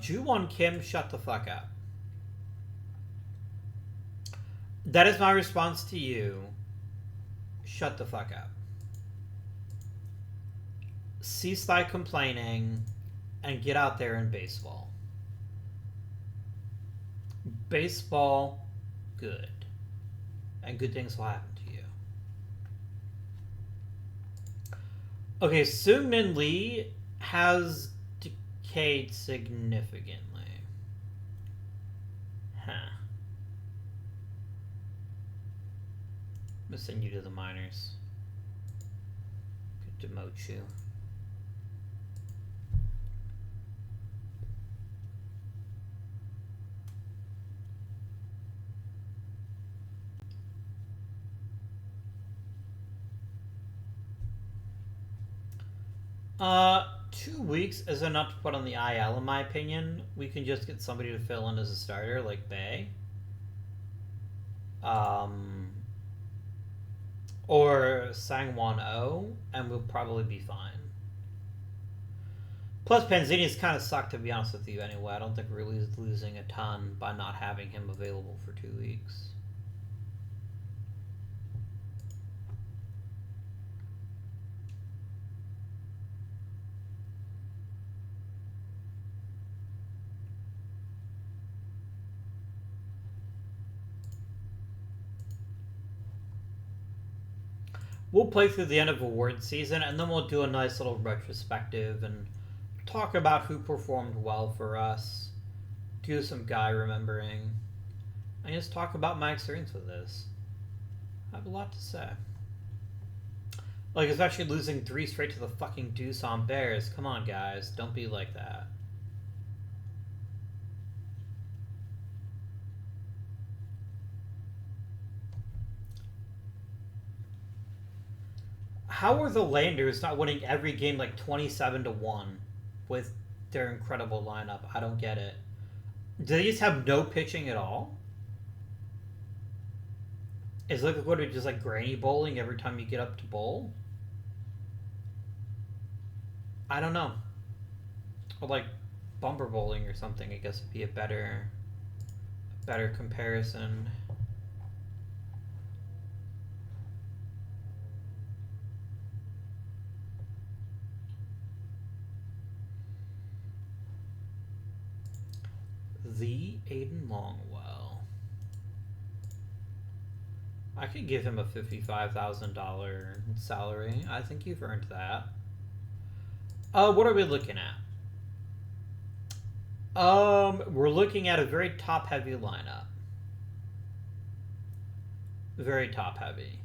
Ju-Won Kim, shut the fuck up. That is my response to you. Shut the fuck up. Cease thy complaining and get out there in baseball. Baseball, good. And good things will happen to you. Okay, Seung-min Lee has decayed significantly. Huh. I'm gonna send you to the minors. Could demote you. Uh, 2 weeks is enough to put on the IL, in my opinion. We can just get somebody to fill in as a starter, like Bae. Or Sangwon Oh, and we'll probably be fine. Plus, Panzini's kind of sucked, to be honest with you, anyway. I don't think we're losing a ton by not having him available for 2 weeks. We'll play through the end of award season, and then we'll do a nice little retrospective and talk about who performed well for us, do some guy remembering, and just talk about my experience with this. I have a lot to say. Like, especially losing 3 straight to the fucking Doosan Bears. Come on, guys. Don't be like that. How are the Landers not winning every game like 27-1 with their incredible lineup? I don't get it. Do they just have no pitching at all? Is it going to be just like granny bowling every time you get up to bowl? I don't know. Or like bumper bowling or something, I guess would be a better comparison. The Aiden Longwell. I could give him a $55,000 salary. I think you've earned that. What are we looking at? We're looking at a very top-heavy lineup. Very top-heavy.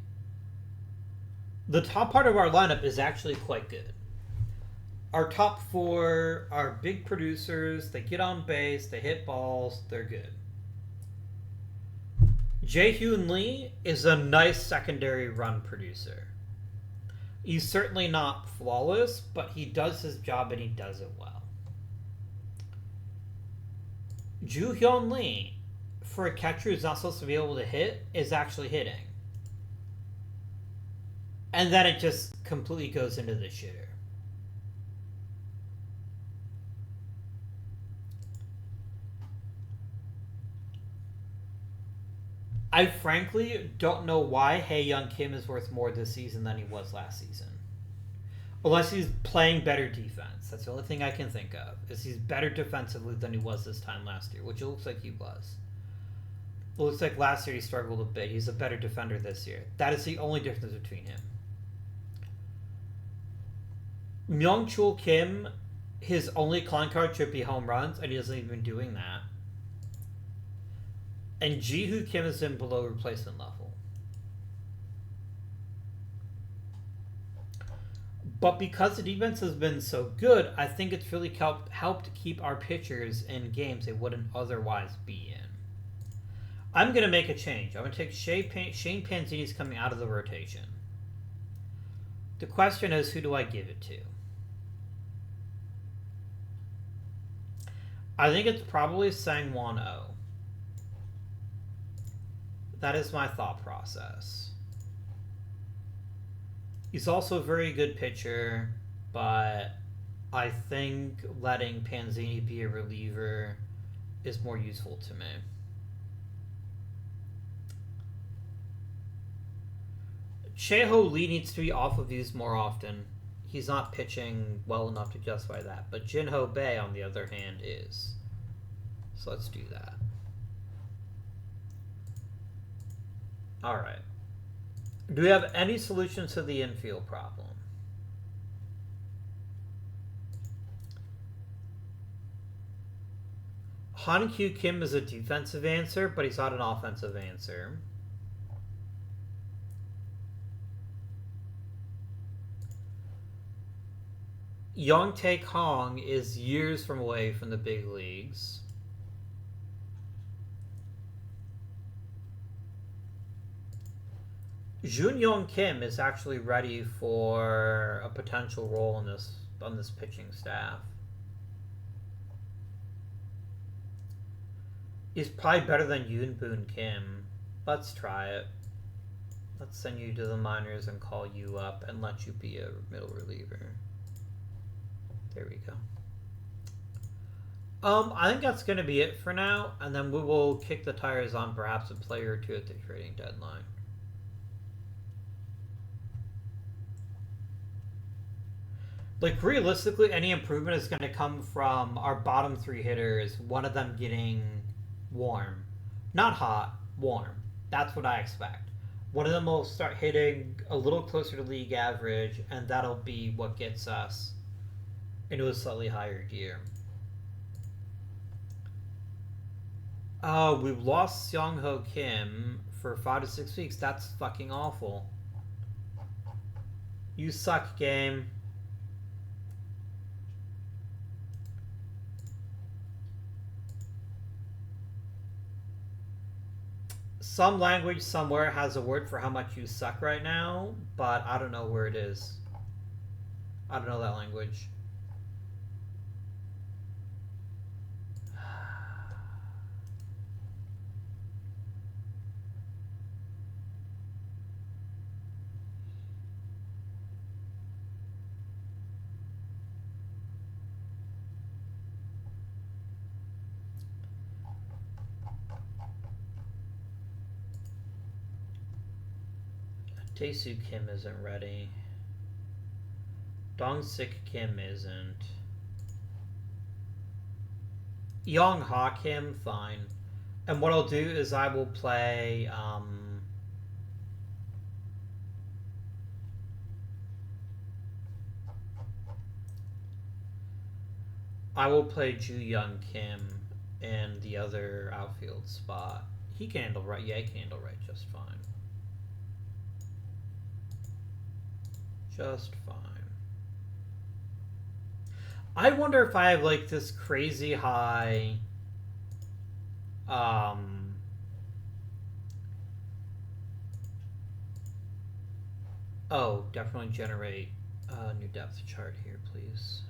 The top part of our lineup is actually quite good. Our top four are big producers. They get on base. They hit balls. They're good. Jae-Hyun Lee is a nice secondary run producer. He's certainly not flawless, but he does his job and he does it well. Joo-Hyun Lee, for a catcher who's not supposed to be able to hit, is actually hitting. And then it just completely goes into the shitter. I frankly don't know why Hae-Young Kim is worth more this season than he was last season. Unless he's playing better defense. That's the only thing I can think of. Is he's better defensively than he was this time last year, which it looks like he was. It looks like last year he struggled a bit. He's a better defender this year. That is the only difference between him. Myung-Chul Kim, his only calling card should be home runs, and he isn't even doing that. And Ji-Hoo Kim is in below replacement level. But because the defense has been so good, I think it's really helped keep our pitchers in games they wouldn't otherwise be in. I'm going to make a change. I'm going to take Shane Panzini's coming out of the rotation. The question is, who do I give it to? I think it's probably Sang-Won Oh. That is my thought process. He's also a very good pitcher, but I think letting Panzini be a reliever is more useful to me. Chae-Ho Lee needs to be off of these more often. He's not pitching well enough to justify that. But Jin-Ho Bae, on the other hand, is. So let's do that. Alright. Do we have any solutions to the infield problem? Han-Kyu Kim is a defensive answer, but he's not an offensive answer. Young-Tae Kong is years from away from the big leagues. Jun-Young Kim is actually ready for a potential role on this pitching staff. He's probably better than Yoon-Boon Kim. Let's try it. Let's send you to the minors and call you up and let you be a middle reliever. There we go. I think that's going to be it for now, and then we will kick the tires on perhaps a player or two at the trading deadline. Like, realistically, any improvement is going to come from our bottom three hitters, one of them getting warm. Not hot, warm. That's what I expect. One of them will start hitting a little closer to league average, and that'll be what gets us into a slightly higher gear. We've lost Seong-Ho Kim for 5 to 6 weeks. That's fucking awful. You suck, game. Some language somewhere has a word for how much you suck right now, but I don't know where it is. I don't know that language. Tae-Soo Kim isn't ready. Dong-Sik Kim isn't. Young-Ha Kim, fine. And what I'll do is I will play I will play Ju Young Kim in the other outfield spot. He can handle right. Yeah, he can handle right just fine. Just fine. I wonder if I have like this crazy high oh, definitely generate a new depth chart here, please.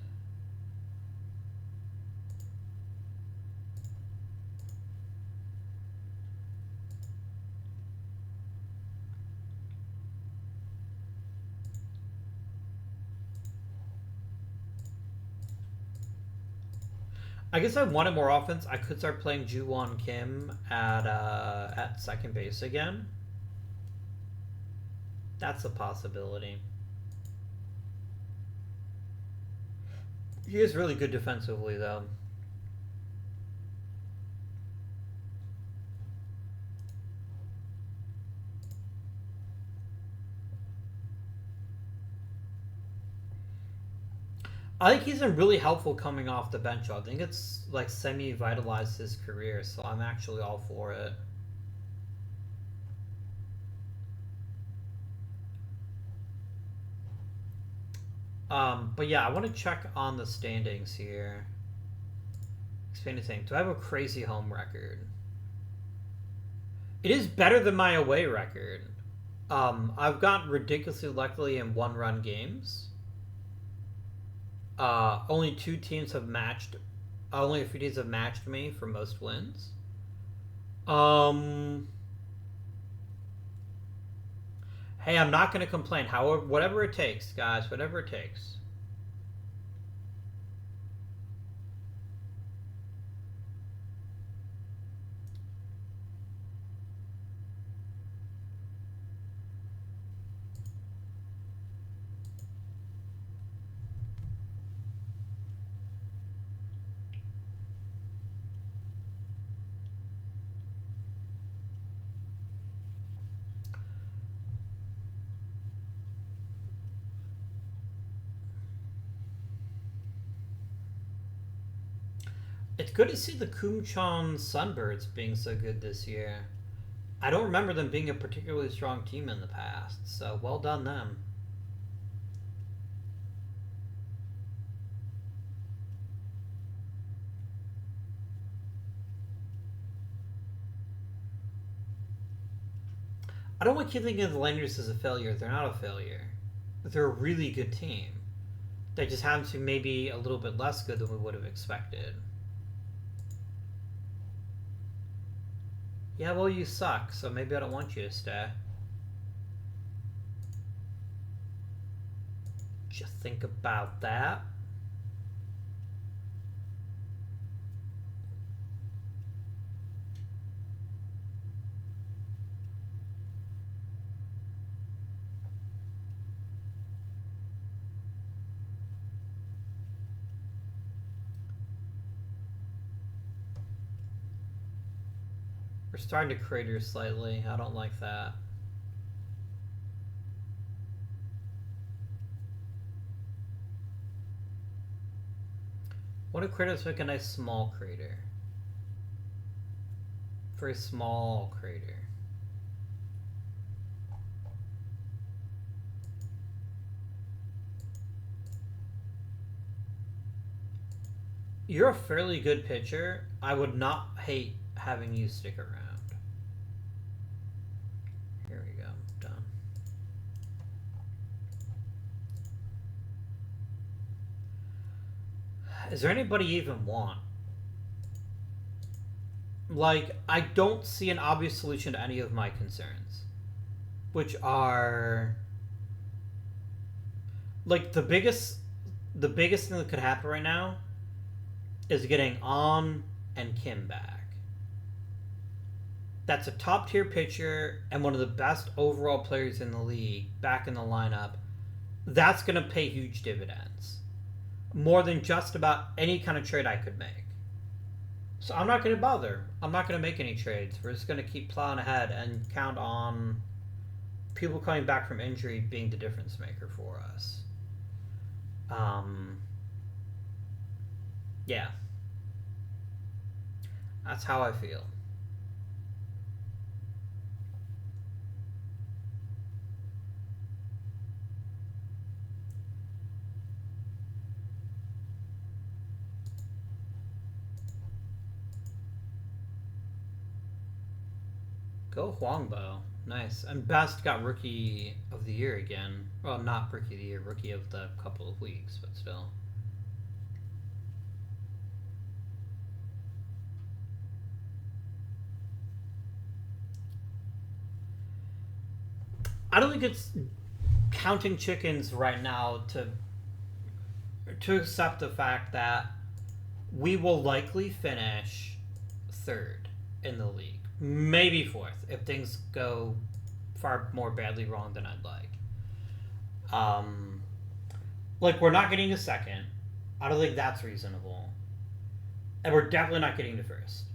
I guess I wanted more offense. I could start playing Ju-Won Kim at second base again. That's a possibility. He is really good defensively, though. I think he's been really helpful coming off the bench. I think it's like semi-vitalized his career, so I'm actually all for it. But yeah, I want to check on the standings here. Expand anything. Do I have a crazy home record? It is better than my away record. I've gotten ridiculously lucky in one-run games. Only two teams have matched. Only a few teams have matched me for most wins. Hey, I'm not going to complain. However, whatever it takes, guys. Whatever it takes. It's good to see the Kumchon Sunbirds being so good this year. I don't remember them being a particularly strong team in the past, so well done them. I don't want to keep thinking of the Landers as a failure. They're not a failure. They're a really good team. They just happen to be maybe a little bit less good than we would have expected. Yeah, well, you suck, so maybe I don't want you to stay. Just think about that. We're starting to crater slightly. I don't like that. What a crater is make a nice small crater. Very small crater. You're a fairly good pitcher. I would not hate having you stick around. Here we go. Done. Is there anybody you even want? Like, I don't see an obvious solution to any of my concerns, which are like the biggest thing that could happen right now is getting On and Kim back. That's a top tier pitcher and one of the best overall players in the league back in the lineup. That's going to pay huge dividends. More than just about any kind of trade I could make. So I'm not going to bother. I'm not going to make any trades. We're just going to keep plowing ahead and count on people coming back from injury being the difference maker for us. Yeah. That's how I feel. Go Huangbo. Nice. And Best got Rookie of the Year again. Well, not Rookie of the Year, Rookie of the couple of weeks, but still. I don't think it's counting chickens right now to accept the fact that we will likely finish third in the league, maybe fourth if things go far more badly wrong than I'd like. Um, like we're not getting a second. I don't think that's reasonable, and we're definitely not getting to first.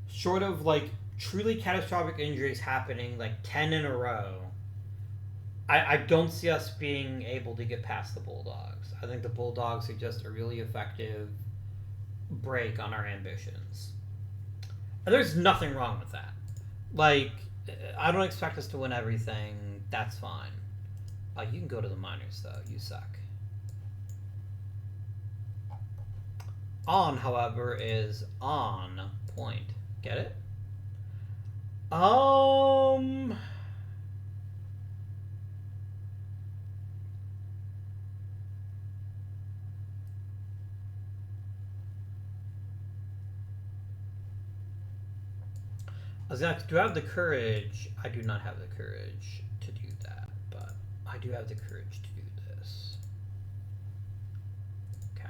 Short of like truly catastrophic injuries happening like 10 in a row, I don't see us being able to get past the Bulldogs. I think the Bulldogs are just a really effective break on our ambitions. And there's nothing wrong with that. Like, I don't expect us to win everything. That's fine. You can go to the minors, though. You suck. On, however, is on point. Get it? I was gonna ask, do I have the courage? I do not have the courage to do that, but I do have the courage to do this. Okay.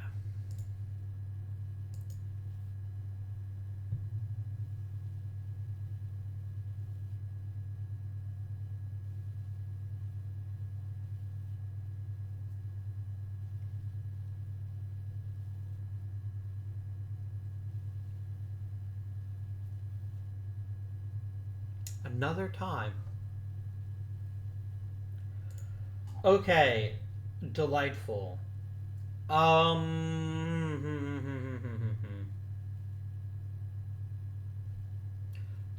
Another time. Okay. Delightful. Let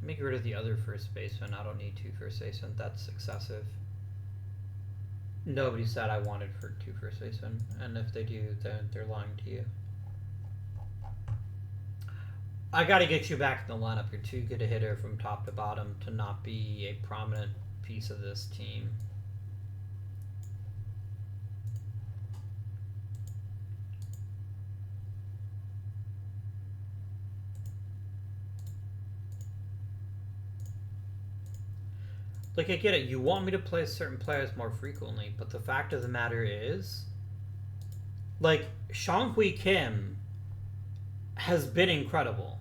me get rid of the other first baseman. I don't need two first basemen. That's excessive. Nobody said I wanted for two first basemen, and if they do, then they're lying to you. I got to get you back in the lineup. You're too good a hitter from top to bottom to not be a prominent piece of this team. Like, I get it. You want me to play certain players more frequently, but the fact of the matter is, like, Shang-Hui Kim has been incredible.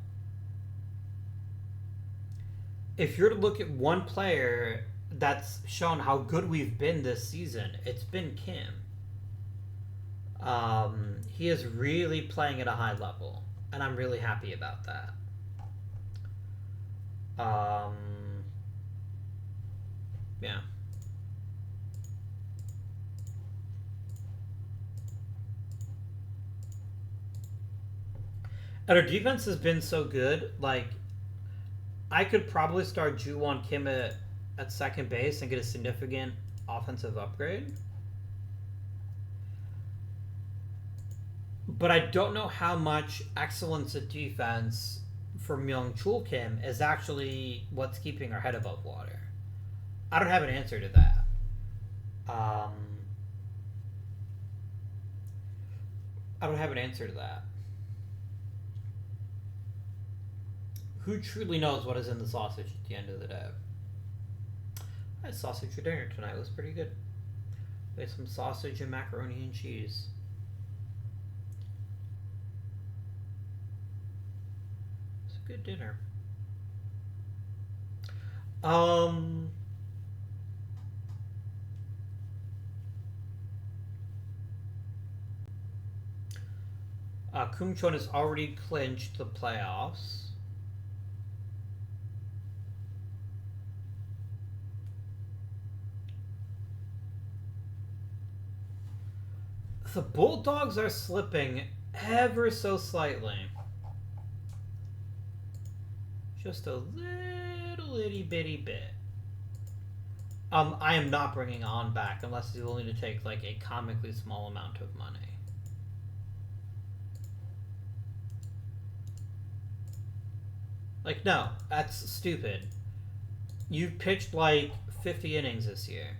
If you're to look at one player that's shown how good we've been this season, it's been Kim. He is really playing at a high level, and I'm really happy about that. Yeah. And our defense has been so good, like, I could probably start Ju-Won Kim at second base and get a significant offensive upgrade. But I don't know how much excellence at defense for Myung-Chul Kim is actually what's keeping our head above water. I don't have an answer to that. I don't have an answer to that. Who truly knows what is in the sausage at the end of the day? I had sausage for dinner tonight. It was pretty good. We had some sausage and macaroni and cheese. It's a good dinner. Kumchon has already clinched the playoffs. The Bulldogs are slipping ever so slightly. Just a little itty bitty bit. I am not bringing On back unless he's willing to take like a comically small amount of money. Like, no, that's stupid. You've pitched like 50 innings this year.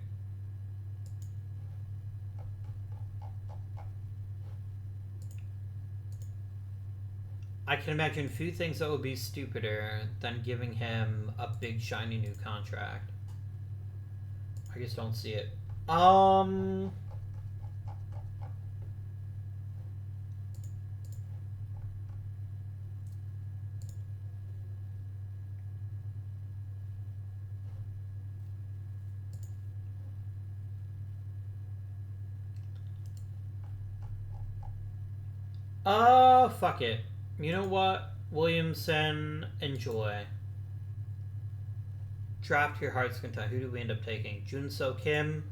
I can imagine few things that would be stupider than giving him a big shiny new contract. I just don't see it. Fuck it. You know what? Williamson, enjoy. Draft your heart's content. Who do we end up taking? Junso Kim?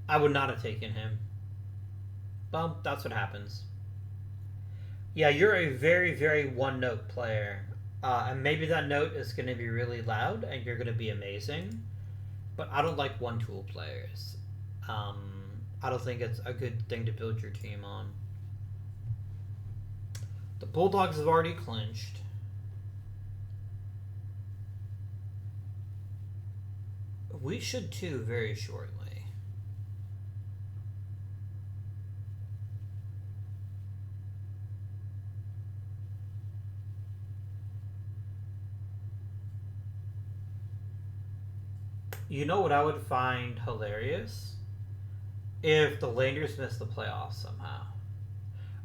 I would not have taken him. Well, that's what happens. Yeah, you're a very, very one-note player. And maybe that note is going to be really loud and you're going to be amazing. But I don't like one-tool players. I don't think it's a good thing to build your team on. The Bulldogs have already clinched. We should too very shortly. You know what I would find hilarious? If the Landers miss the playoffs somehow.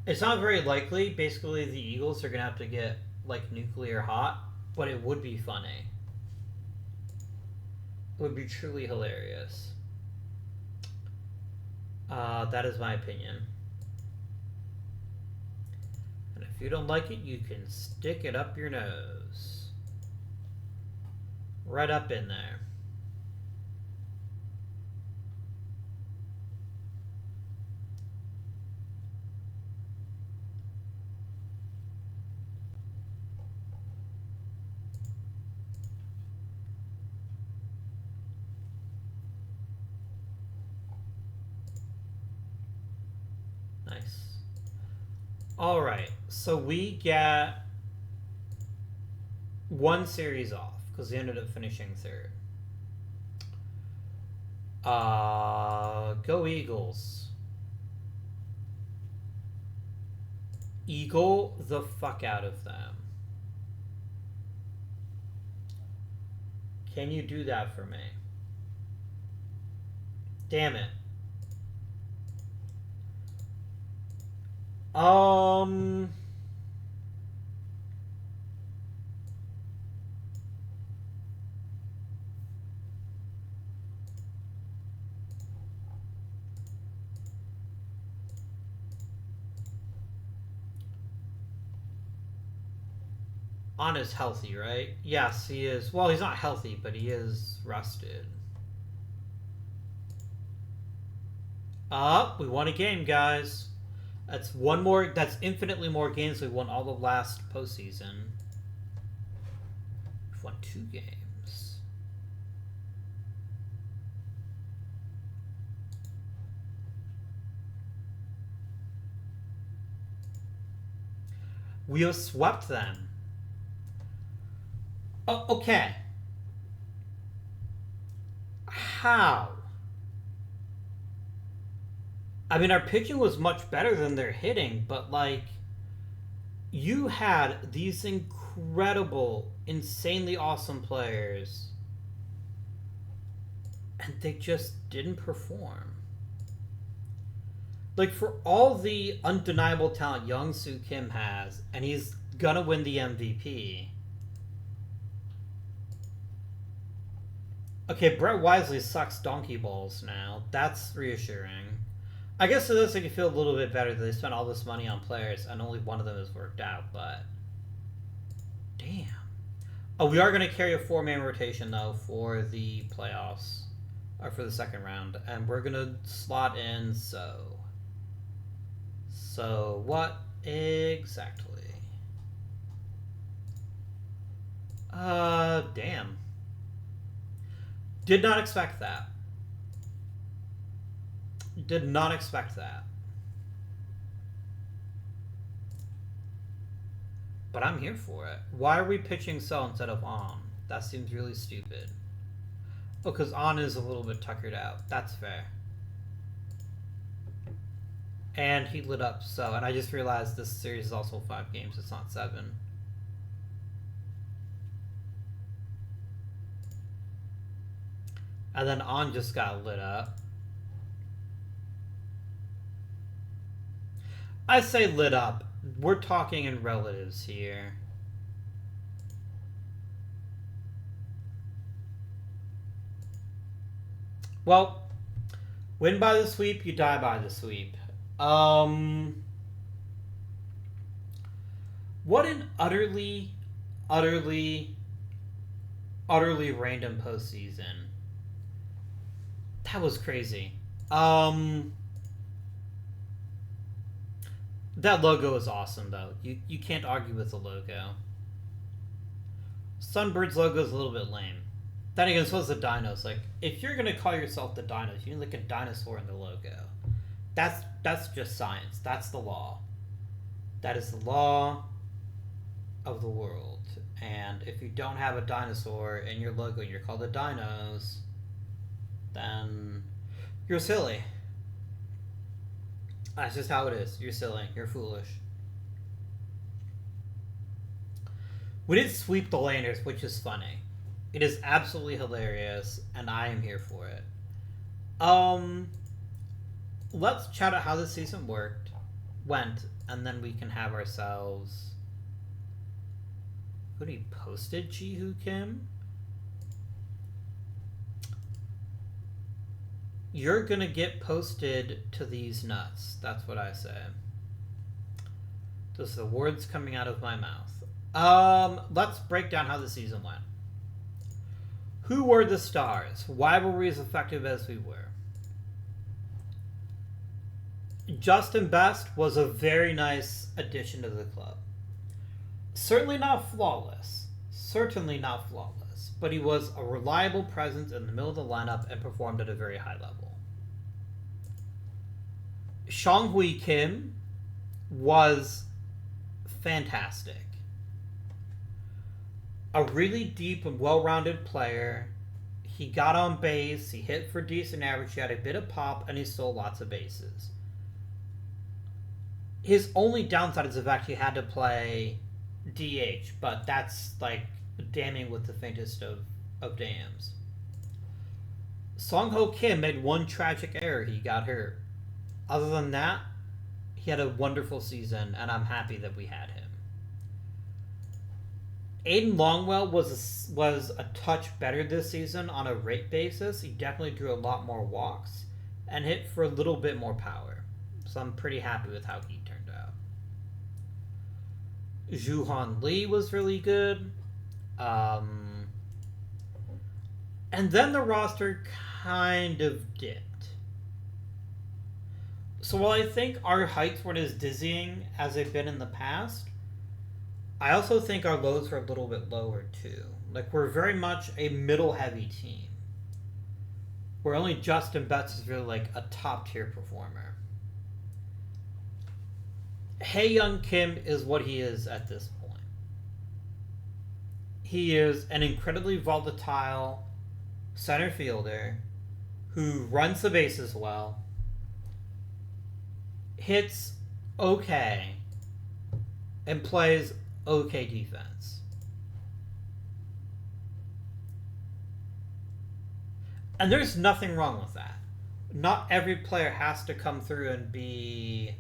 It's not very likely. Basically, the Eagles are going to have to get, like, nuclear hot. But it would be funny. It would be truly hilarious. That is my opinion. And if you don't like it, you can stick it up your nose. Right up in there. Nice. Alright, so we get one series off because they ended up finishing third. Go Eagles. Eagle the fuck out of them. Can you do that for me? Damn it. On is healthy, right? Yes, he is. Well, he's not healthy, but he is rested. We won a game, guys. That's one more. That's infinitely more games we won all the last postseason. We've won 2 games. We have swept them. Oh, okay. How? I mean, our pitching was much better than their hitting, but, like, you had these incredible, insanely awesome players, and they just didn't perform. Like, for all the undeniable talent Young-Soo Kim has, and he's gonna win the MVP. Okay, Brett Wisely sucks donkey balls now. That's reassuring. I guess it looks like you feel a little bit better that they spent all this money on players and only one of them has worked out, but... Damn. Oh, we are going to carry a 4-man rotation, though, for the playoffs. Or for the second round. And we're going to slot in So. So what exactly? Damn. Did not expect that. Did not expect that. But I'm here for it. Why are we pitching so instead of on? That seems really stupid. Oh, because on is a little bit tuckered out. That's fair. And he lit up so, and I just realized this series is also 5 games, it's not 7. And then on just got lit up. I say lit up. We're talking in relatives here. Well, win by the sweep, you die by the sweep. What an utterly random postseason. That was crazy. That logo is awesome, though. You can't argue with the logo. Sunbird's logo is a little bit lame. Then again, so is the dinos. Like, if you're gonna call yourself the dinos, you need like a dinosaur in the logo. That's just science. That's the law. That is the law of the world. And if you don't have a dinosaur in your logo and you're called the dinos, then you're silly. That's just how it is. You're silly. You're foolish. We did sweep the landers, which is funny. It is absolutely hilarious, and I am here for it. Let's chat out how this season went, and then we can have ourselves. Who did he posted? Ji-Hoo Kim? You're gonna get posted to these nuts. That's what I say. Those are the words coming out of my mouth. Let's break down how the season went. Who were the stars? Why were we as effective as we were? Justin Best was a very nice addition to the club. Certainly not flawless. But he was a reliable presence in the middle of the lineup and performed at a very high level. Song-Hui Kim was fantastic. A really deep and well-rounded player. He got on base, he hit for decent average, he had a bit of pop, and he stole lots of bases. His only downside is the fact he had to play DH, but that's like damning with the faintest of dams. Song-Ho Kim made one tragic error, he got hurt. Other than that, he had a wonderful season, and I'm happy that we had him. Aiden Longwell was a touch better this season on a rate basis. He definitely drew a lot more walks and hit for a little bit more power. So I'm pretty happy with how he turned out. Juhan Lee was really good. And then the roster kind of dipped. So while I think our heights weren't as dizzying as they've been in the past, I also think our lows are a little bit lower too. Like, we're very much a middle-heavy team. Where only Justin Betts is really like a top-tier performer. Hae-Young Kim is what he is at this point. He is an incredibly volatile center fielder who runs the bases well, hits okay, and plays okay defense. And there's nothing wrong with that. Not every player has to come through and be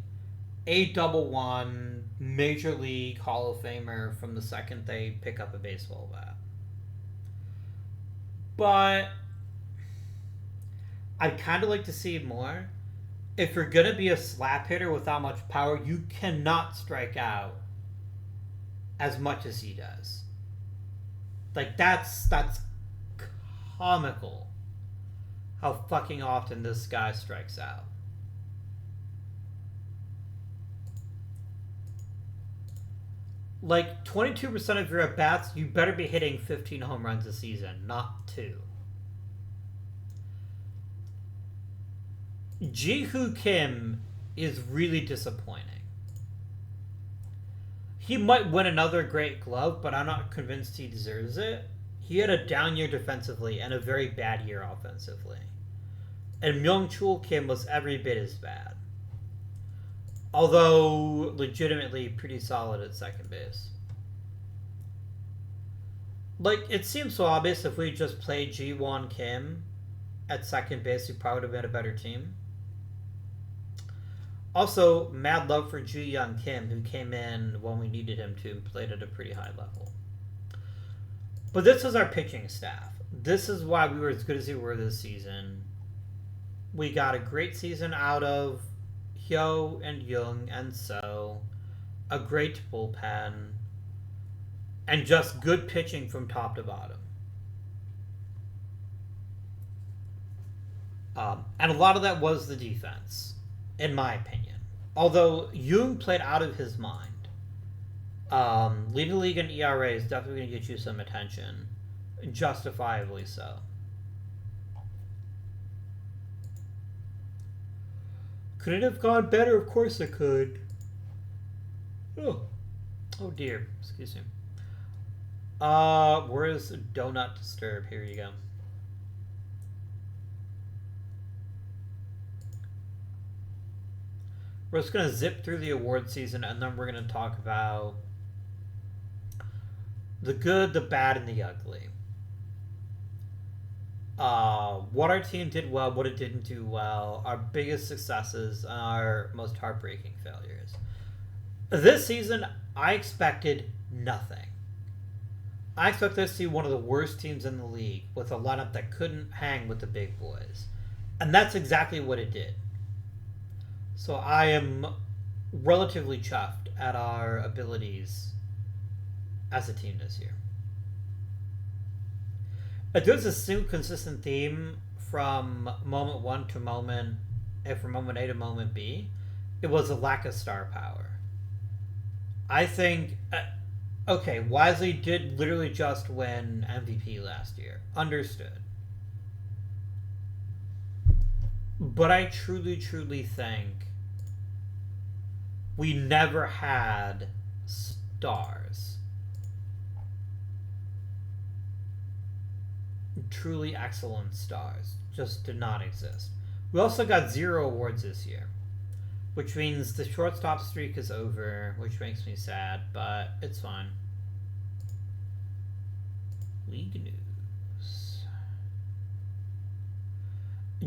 a double-one major league Hall of Famer from the second they pick up a baseball bat. But I'd kind of like to see more. If you're going to be a slap hitter without much power, you cannot strike out as much as he does. Like, that's comical how fucking often this guy strikes out. Like 22% of your at bats, you better be hitting 15 home runs a season, not 2. Ji-Hoo Kim is really disappointing. He might win another Great Glove, but I'm not convinced he deserves it. He had a down year defensively and a very bad year offensively. And Myung-Chul Kim was every bit as bad. Although, legitimately pretty solid at second base. Like, it seems so obvious if we just played Ji-Won Kim at second base, we probably would have been a better team. Also, mad love for Ju-Young Kim, who came in when we needed him to and played at a pretty high level. But this is our pitching staff. This is why we were as good as we were this season. We got a great season out of Hyo and Jung and So, a great bullpen, and just good pitching from top to bottom. And a lot of that was the defense, in my opinion. Although Jung played out of his mind. Leading the league in ERA is definitely going to get you some attention. Justifiably so. Could it have gone better? Of course it could. Oh dear. Excuse me. Where is Donut Disturb? Here you go. We're just going to zip through the award season, and then we're going to talk about the good, the bad, and the ugly. What our team did well, what it didn't do well, our biggest successes, our most heartbreaking failures. This season, I expected nothing. I expected to see one of the worst teams in the league with a lineup that couldn't hang with the big boys. And that's exactly what it did. So I am relatively chuffed at our abilities as a team this year. There's a single consistent theme from moment 1 to moment, from moment A to moment B. It was a lack of star power. I think, okay, Wisely did literally just win MVP last year. Understood. But I truly, truly think we never had stars. Truly excellent stars. Just did not exist. We also got 0 awards this year, which means the shortstop streak is over, which makes me sad, but it's fine. League news.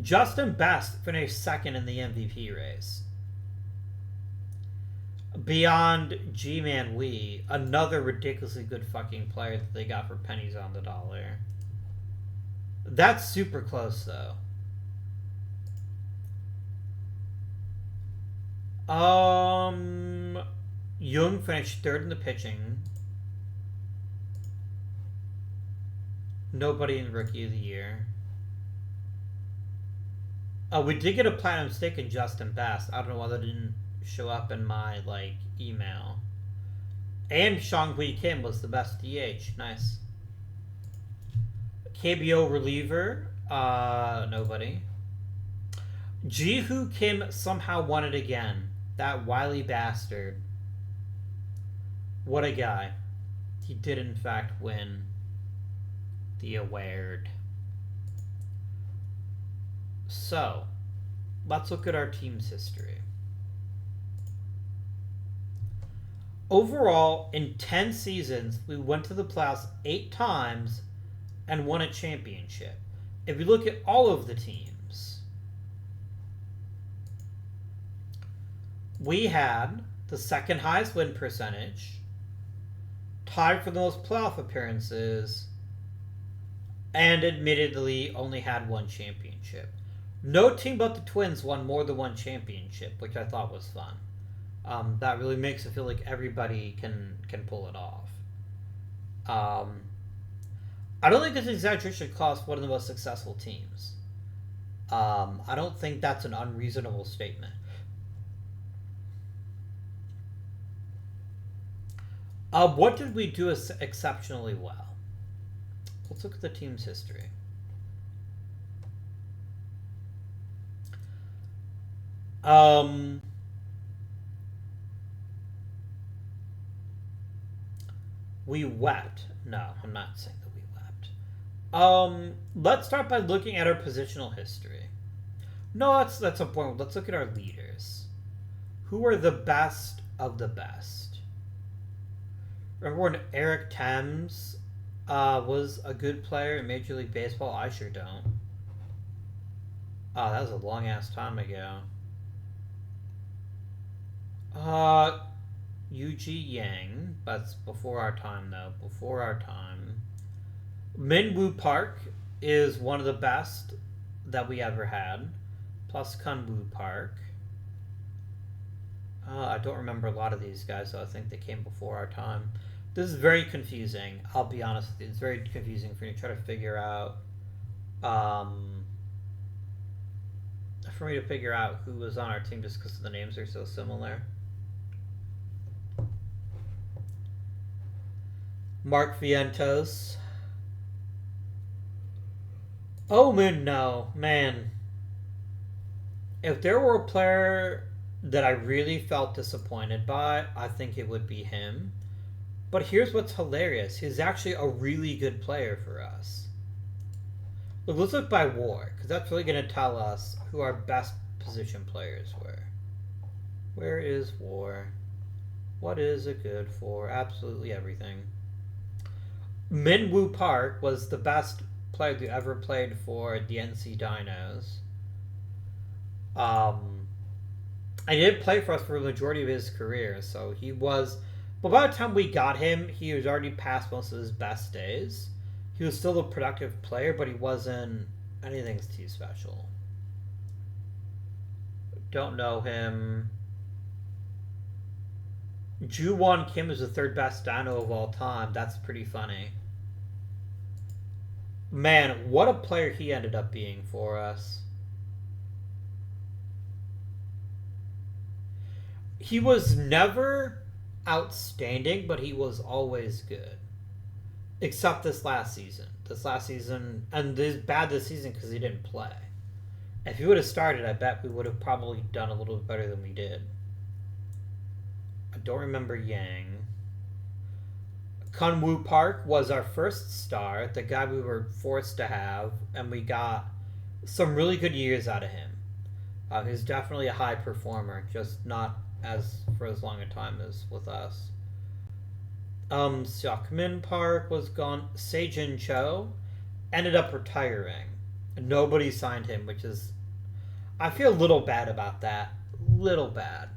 Justin Best finished second in the MVP race. Beyond G-Man Wee, another ridiculously good fucking player that they got for pennies on the dollar. That's super close, though. Jung finished 3rd in the pitching. Nobody in Rookie of the Year. We did get a platinum stick in Justin Best. I don't know why that didn't show up in my, email. And Shang-Hui Kim was the best DH. Nice. KBO reliever. Nobody. Ji-Hoo Kim somehow won it again. That wily bastard. What a guy. He did in fact win the award. So, let's look at our team's history. Overall, in 10 seasons, we went to the playoffs 8 times and won a championship. If you look at all of the teams, we had the second highest win percentage, tied for the most playoff appearances, and admittedly only had 1 championship. No team but the Twins won more than 1 championship, which I thought was fun. That really makes it feel like everybody can pull it off. I don't think this exaggeration should cost one of the most successful teams. I don't think that's an unreasonable statement. What did we do exceptionally well? Let's look at the team's history. We wept. No, I'm not saying that we wept. Let's start by looking at our positional history. No, that's a point. Let's look at our leaders. Who are the best of the best? Remember when Eric Thames was a good player in Major League Baseball? I sure don't. Oh, that was a long ass time ago. Yuji Yang. That's before our time, though. Before our time. Minwoo Park is one of the best that we ever had. Plus Kunwoo Park. I don't remember a lot of these guys, so I think they came before our time. This is very confusing. I'll be honest with you. It's very confusing for me to try to figure out. For me to figure out who was on our team just because the names are so similar. Mark Vientos. Oh, man, no. Man. If there were a player that I really felt disappointed by, I think it would be him. But here's what's hilarious. He's actually a really good player for us. Look, let's look by WAR, because that's really going to tell us who our best position players were. Where is WAR? What is it good for? Absolutely everything. Minwoo Park was the best player who ever played for the NC Dinos. He did play for us for the majority of his career, so he was... But by the time we got him, he was already past most of his best days. He was still a productive player, but he wasn't anything too special. Don't know him. Ju-Won Kim is the third best dino of all time. That's pretty funny. Man, what a player he ended up being for us. He was never outstanding, but he was always good. Except this last season. And this bad this season because he didn't play. If he would have started, I bet we would have probably done a little bit better than we did. I don't remember Yang. Kunwoo Park was our first star, the guy we were forced to have, and we got some really good years out of him. He's definitely a high performer, just not for as long a time as with us. Seokmin Park was gone. Seijin Cho ended up retiring. Nobody signed him, which is... I feel a little bad about that. Little bad.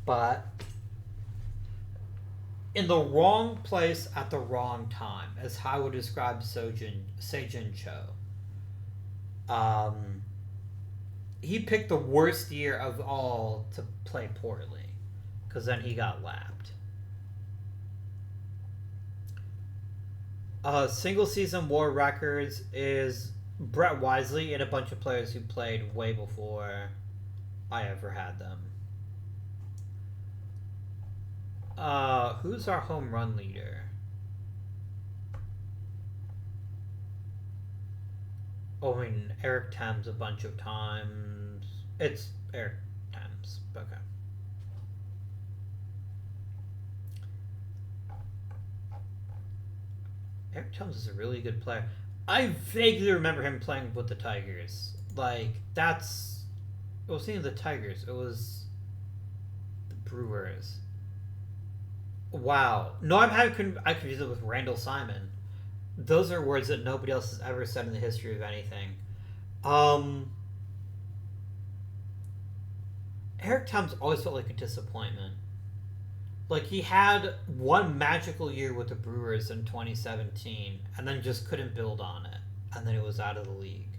But... in the wrong place at the wrong time, is how I would describe Seijin Cho. He picked the worst year of all to play poorly, because then he got lapped. Single season WAR records is Brett Wisely and a bunch of players who played way before I ever had them. Who's our home run leader? Oh, I mean, Eric Thames a bunch of times. It's Eric Thames. Okay. Eric Thames is a really good player. I vaguely remember him playing with the Tigers. Like, that's... It wasn't the Tigers. It was the Brewers. Wow. No, I confused it with Randall Simon. Those are words that nobody else has ever said in the history of anything. Eric Thames always felt like a disappointment. Like, he had one magical year with the Brewers in 2017, and then just couldn't build on it. And then it was out of the league.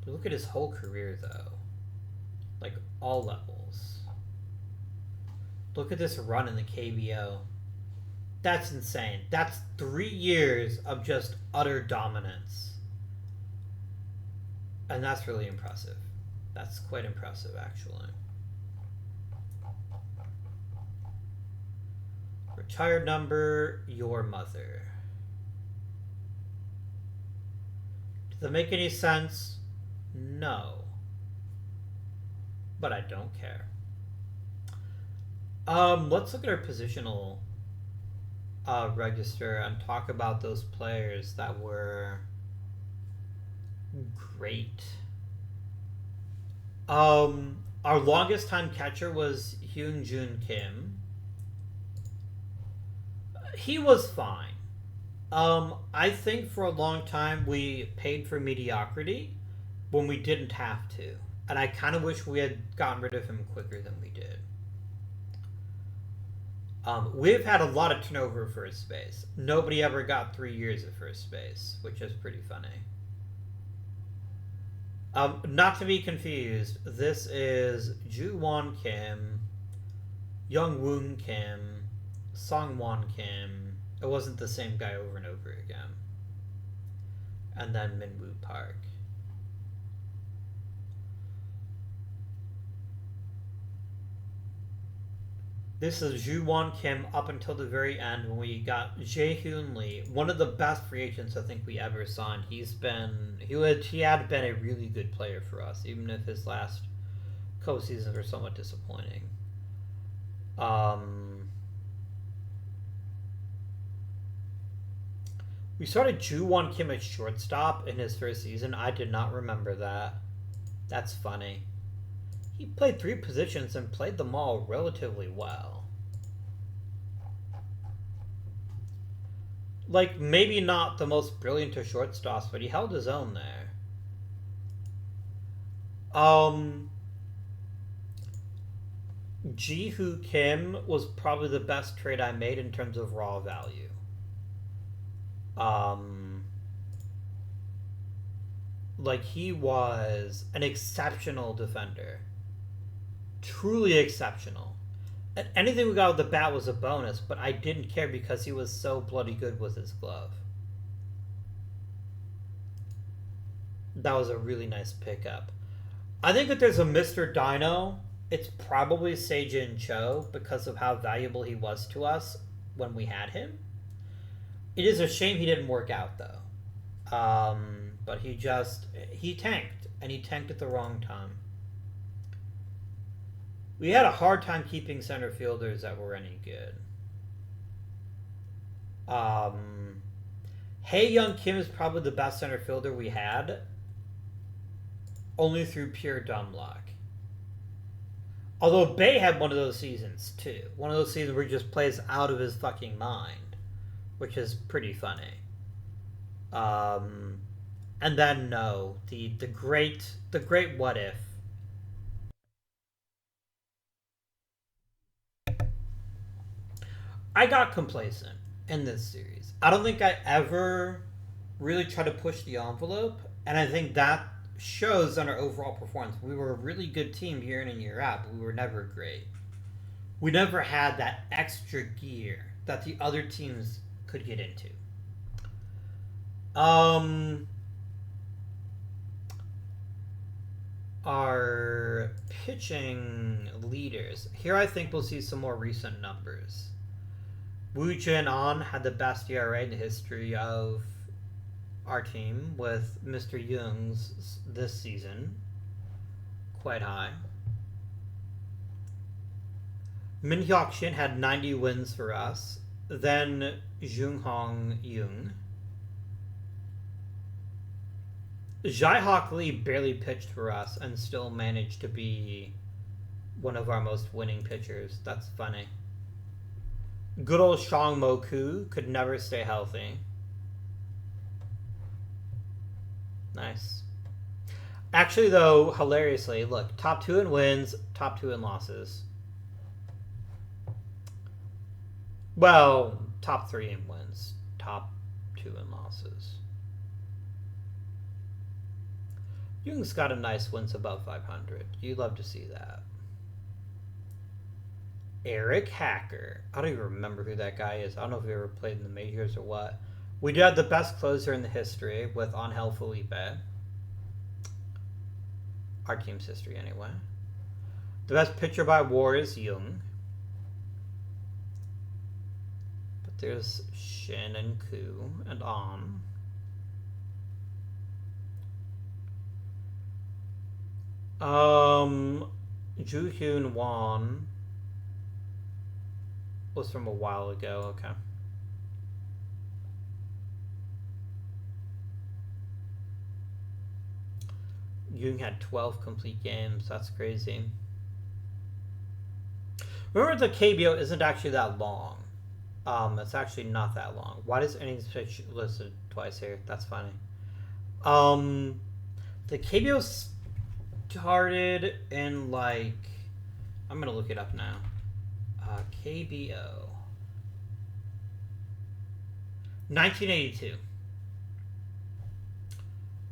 Look at his whole career, though. Like, all levels. Look at this run in the KBO. That's insane. That's 3 years of just utter dominance. And that's really impressive. That's quite impressive, actually. Retired number, your mother. Does that make any sense? No. But I don't care. Let's look at our positional register and talk about those players that were great. Our longest time catcher was Hyun Jun Kim. He was fine. I think for a long time we paid for mediocrity when we didn't have to. And I kind of wish we had gotten rid of him quicker than we did. We've had a lot of turnover at first base. Nobody ever got 3 years at first base, which is pretty funny. Not to be confused, this is Ju Won Kim, Young Woon Kim, Song Won Kim. It wasn't the same guy over and over again. And then Min Woo Park. This is Ju Won Kim up until the very end when we got Jae Hoon Lee, one of the best free agents I think we ever signed. He had been a really good player for us, even if his last couple seasons were somewhat disappointing. We started Ju Won Kim at shortstop in his first season. I did not remember that. That's funny. He played 3 positions and played them all relatively well. Like, maybe not the most brilliant of shortstops, but he held his own there. Ji-Hoo Kim was probably the best trade I made in terms of raw value. Like, he was an exceptional defender. Truly exceptional. And anything we got with the bat was a bonus, but I didn't care because he was so bloody good with his glove. That was a really nice pickup. I think if there's a Mr. Dino, it's probably Seijin Cho because of how valuable he was to us when we had him. It is a shame he didn't work out, though. But he tanked, and he tanked at the wrong time. We had a hard time keeping center fielders that were any good. Hae Young Kim is probably the best center fielder we had, only through pure dumb luck. Although Bae had one of those seasons, too. One of those seasons where he just plays out of his fucking mind, which is pretty funny. And then no, the great what if. I got complacent in this series. I don't think I ever really tried to push the envelope, and I think that shows on our overall performance. We were a really good team year in and year out, but we were never great. We never had that extra gear that the other teams could get into. Our pitching leaders. Here I think we'll see some more recent numbers. Woo Jin An had the best ERA in the history of our team with Mr. Young's this season. Quite high. Min Hyuk Shin had 90 wins for us. Then Jung Hong Young. Jae-Hawk Lee barely pitched for us and still managed to be one of our most winning pitchers. That's funny. Good old Shang Mo-Koo could never stay healthy. Nice. Actually, though, hilariously, look, top 2 in wins, top 2 in losses. Well, top 3 in wins, top 2 in losses. Jung's got a nice wins above 500. You'd love to see that. Eric Hacker. I don't even remember who that guy is. I don't know if he ever played in the majors or what. We did have the best closer in the history with Angel Felipe. Our team's history, anyway. The best pitcher by WAR is Jung. But there's Shin and Ku and On. Ju Hyun Won was from a while ago. Okay. Jung had 12 complete games. That's crazy. Remember, the KBO isn't actually that long. It's actually not that long. Why does innings pitch listed twice here? That's funny. The KBO started in like, I'm gonna look it up now. KBO 1982.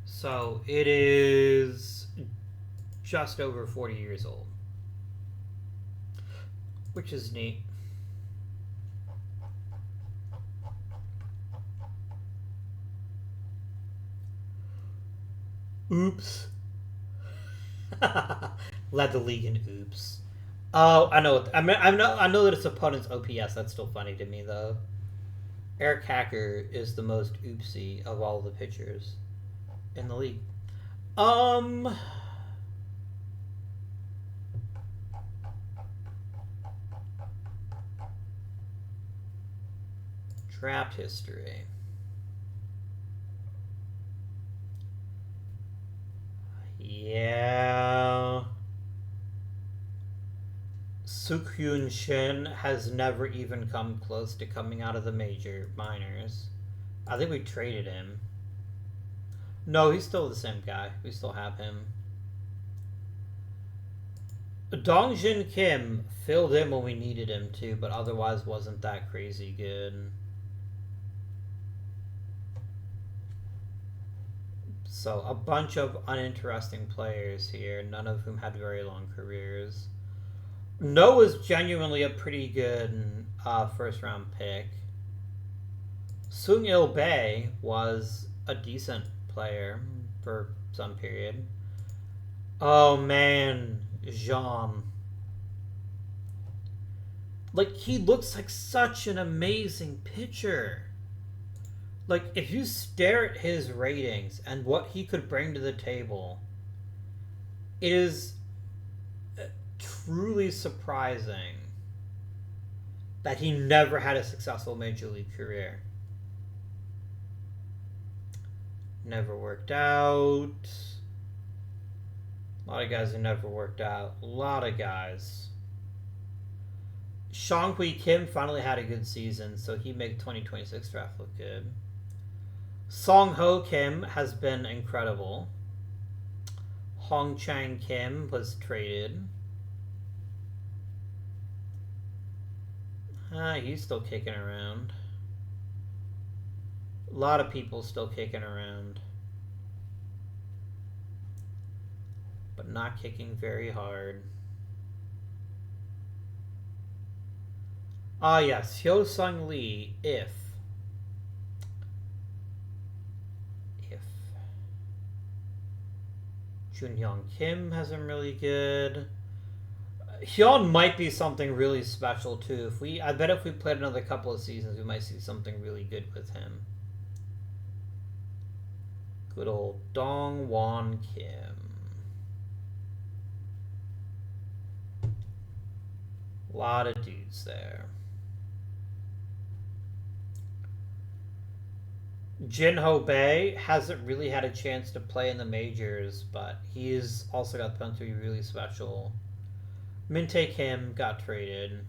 So it is just over 40 years old, which is neat. Oops. Led the league in oops. Oh, I know. I know that its opponent's OPS. That's still funny to me, though. Eric Hacker is the most oopsy of all the pitchers in the league. Draft history. Yeah. Suk-Hyun Shin has never even come close to coming out of the minors. I think we traded him. No, he's still the same guy. We still have him. Dongjin Kim filled in when we needed him to, but otherwise wasn't that crazy good. So a bunch of uninteresting players here, none of whom had very long careers. No was genuinely a pretty good first round pick. Sung Il Bae was a decent player for some period. Oh man, Jean. Like, he looks like such an amazing pitcher. Like, if you stare at his ratings and what he could bring to the table, it is truly surprising that he never had a successful major league career. Never worked out. A lot of guys who never worked out. A lot of guys. Shang-Hui Kim finally had a good season, so he made 2026 draft look good. Song Ho Kim has been incredible. Hong Chang Kim was traded. He's still kicking around. A lot of people still kicking around. But not kicking very hard. Ah, yes. Hyo Sung Lee, if. Jun Hyung Kim has been really good. Hyun might be something really special too. I bet if we played another couple of seasons, we might see something really good with him. Good old Dong Won Kim. A lot of dudes there. Jin Ho Bae hasn't really had a chance to play in the majors, but he's also got the potential to be really special. Min Tae Kim got traded.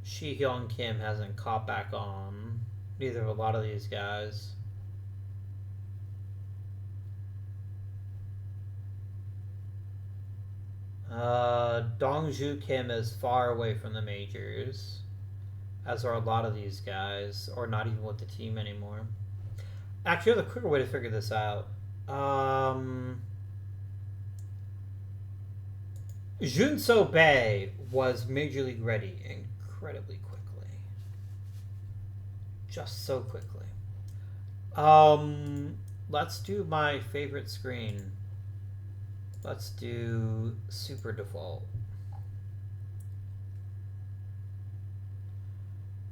Shi Hyung Kim hasn't caught back on. Neither of a lot of these guys. Dongju Kim is far away from the majors, as are a lot of these guys, or not even with the team anymore. Actually, there's a quicker way to figure this out. Junso Bae was Major League ready incredibly quickly. Just so quickly. Let's do my favorite screen. Let's do super default.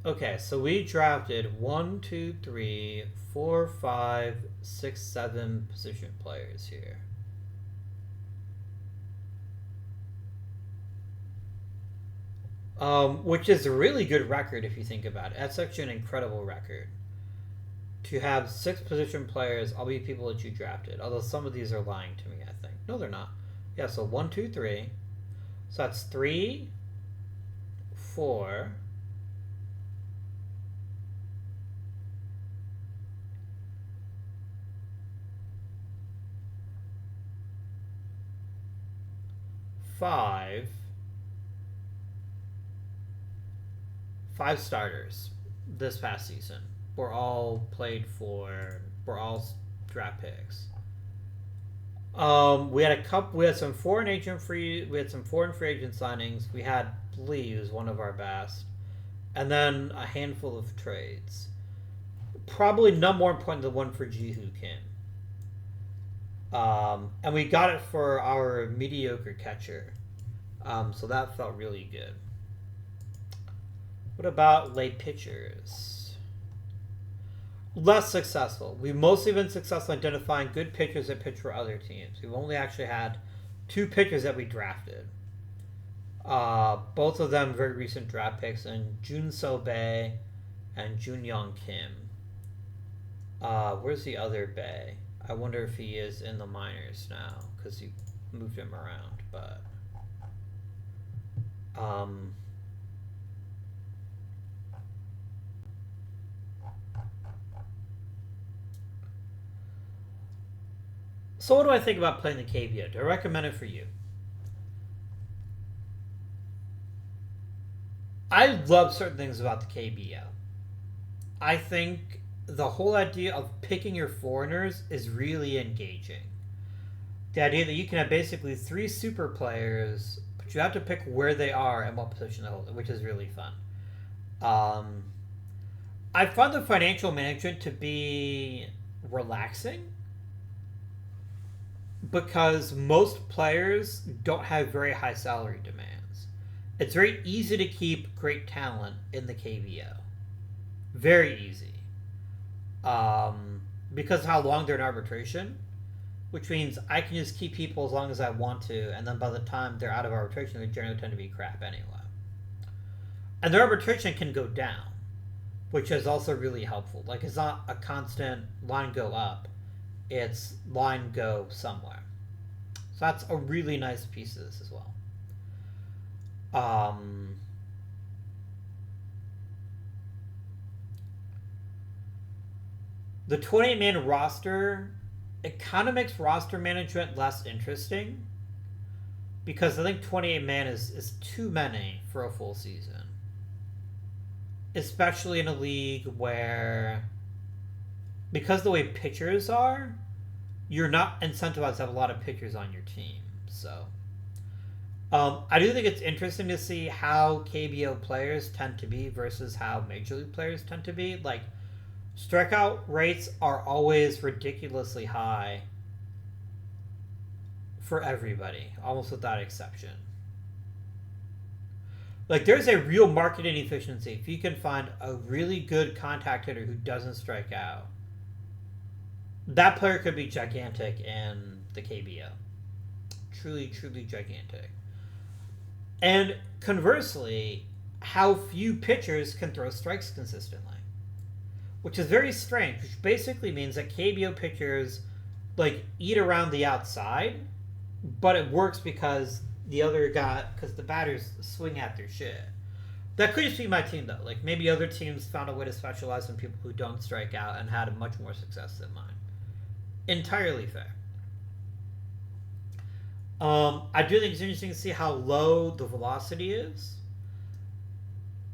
Okay, so we drafted 1, 2, 3, 4, 5, 6, 7 position players here. Which is a really good record if you think about it. That's actually an incredible record. To have 6 position players, all be people that you drafted. Although some of these are lying to me, I think. No, they're not. Yeah, so 1, 2, 3. So that's 3, 4. Five starters this past season. We're all draft picks. We had some foreign free agent signings. We had Lee, who's one of our best, and then a handful of trades. Probably none more important than one for Ji-Hoo Kim. And we got it for our mediocre catcher. So that felt really good. What about late pitchers? Less successful. We've mostly been successful identifying good pitchers that pitch for other teams. We've only actually had 2 pitchers that we drafted. Both of them very recent draft picks, and Jun So Bae and Jun Young Kim. Where's the other Bae? I wonder if he is in the minors now, because you moved him around, but... So what do I think about playing the KBO? Do I recommend it for you? I love certain things about the KBO. I think the whole idea of picking your foreigners is really engaging. The idea that you can have basically 3 super players, but you have to pick where they are and what position they hold, which is really fun. I find the financial management to be relaxing because most players don't have very high salary demands. It's very easy to keep great talent in the KBO. Very easy. Because of how long they're in arbitration, which means I can just keep people as long as I want to, and then by the time they're out of arbitration, they generally tend to be crap anyway. And their arbitration can go down, which is also really helpful. Like, it's not a constant line go up, it's line go somewhere. So that's a really nice piece of this as well. The 28-man roster, it kind of makes roster management less interesting because I think 28-man is too many for a full season. Especially in a league where, because the way pitchers are, you're not incentivized to have a lot of pitchers on your team. So, I do think it's interesting to see how KBO players tend to be versus how Major League players tend to be. Like, strikeout rates are always ridiculously high for everybody, almost without exception. Like, there's a real marketing efficiency if you can find a really good contact hitter who doesn't strike out. That player could be gigantic in the KBO. Truly, truly gigantic. And conversely, how few pitchers can throw strikes consistently. Which is very strange, which basically means that KBO pitchers, like, eat around the outside, but it works because because the batters swing at their shit. That could just be my team, though. Like, maybe other teams found a way to specialize in people who don't strike out and had much more success than mine. Entirely fair. I do think it's interesting to see how low the velocity is.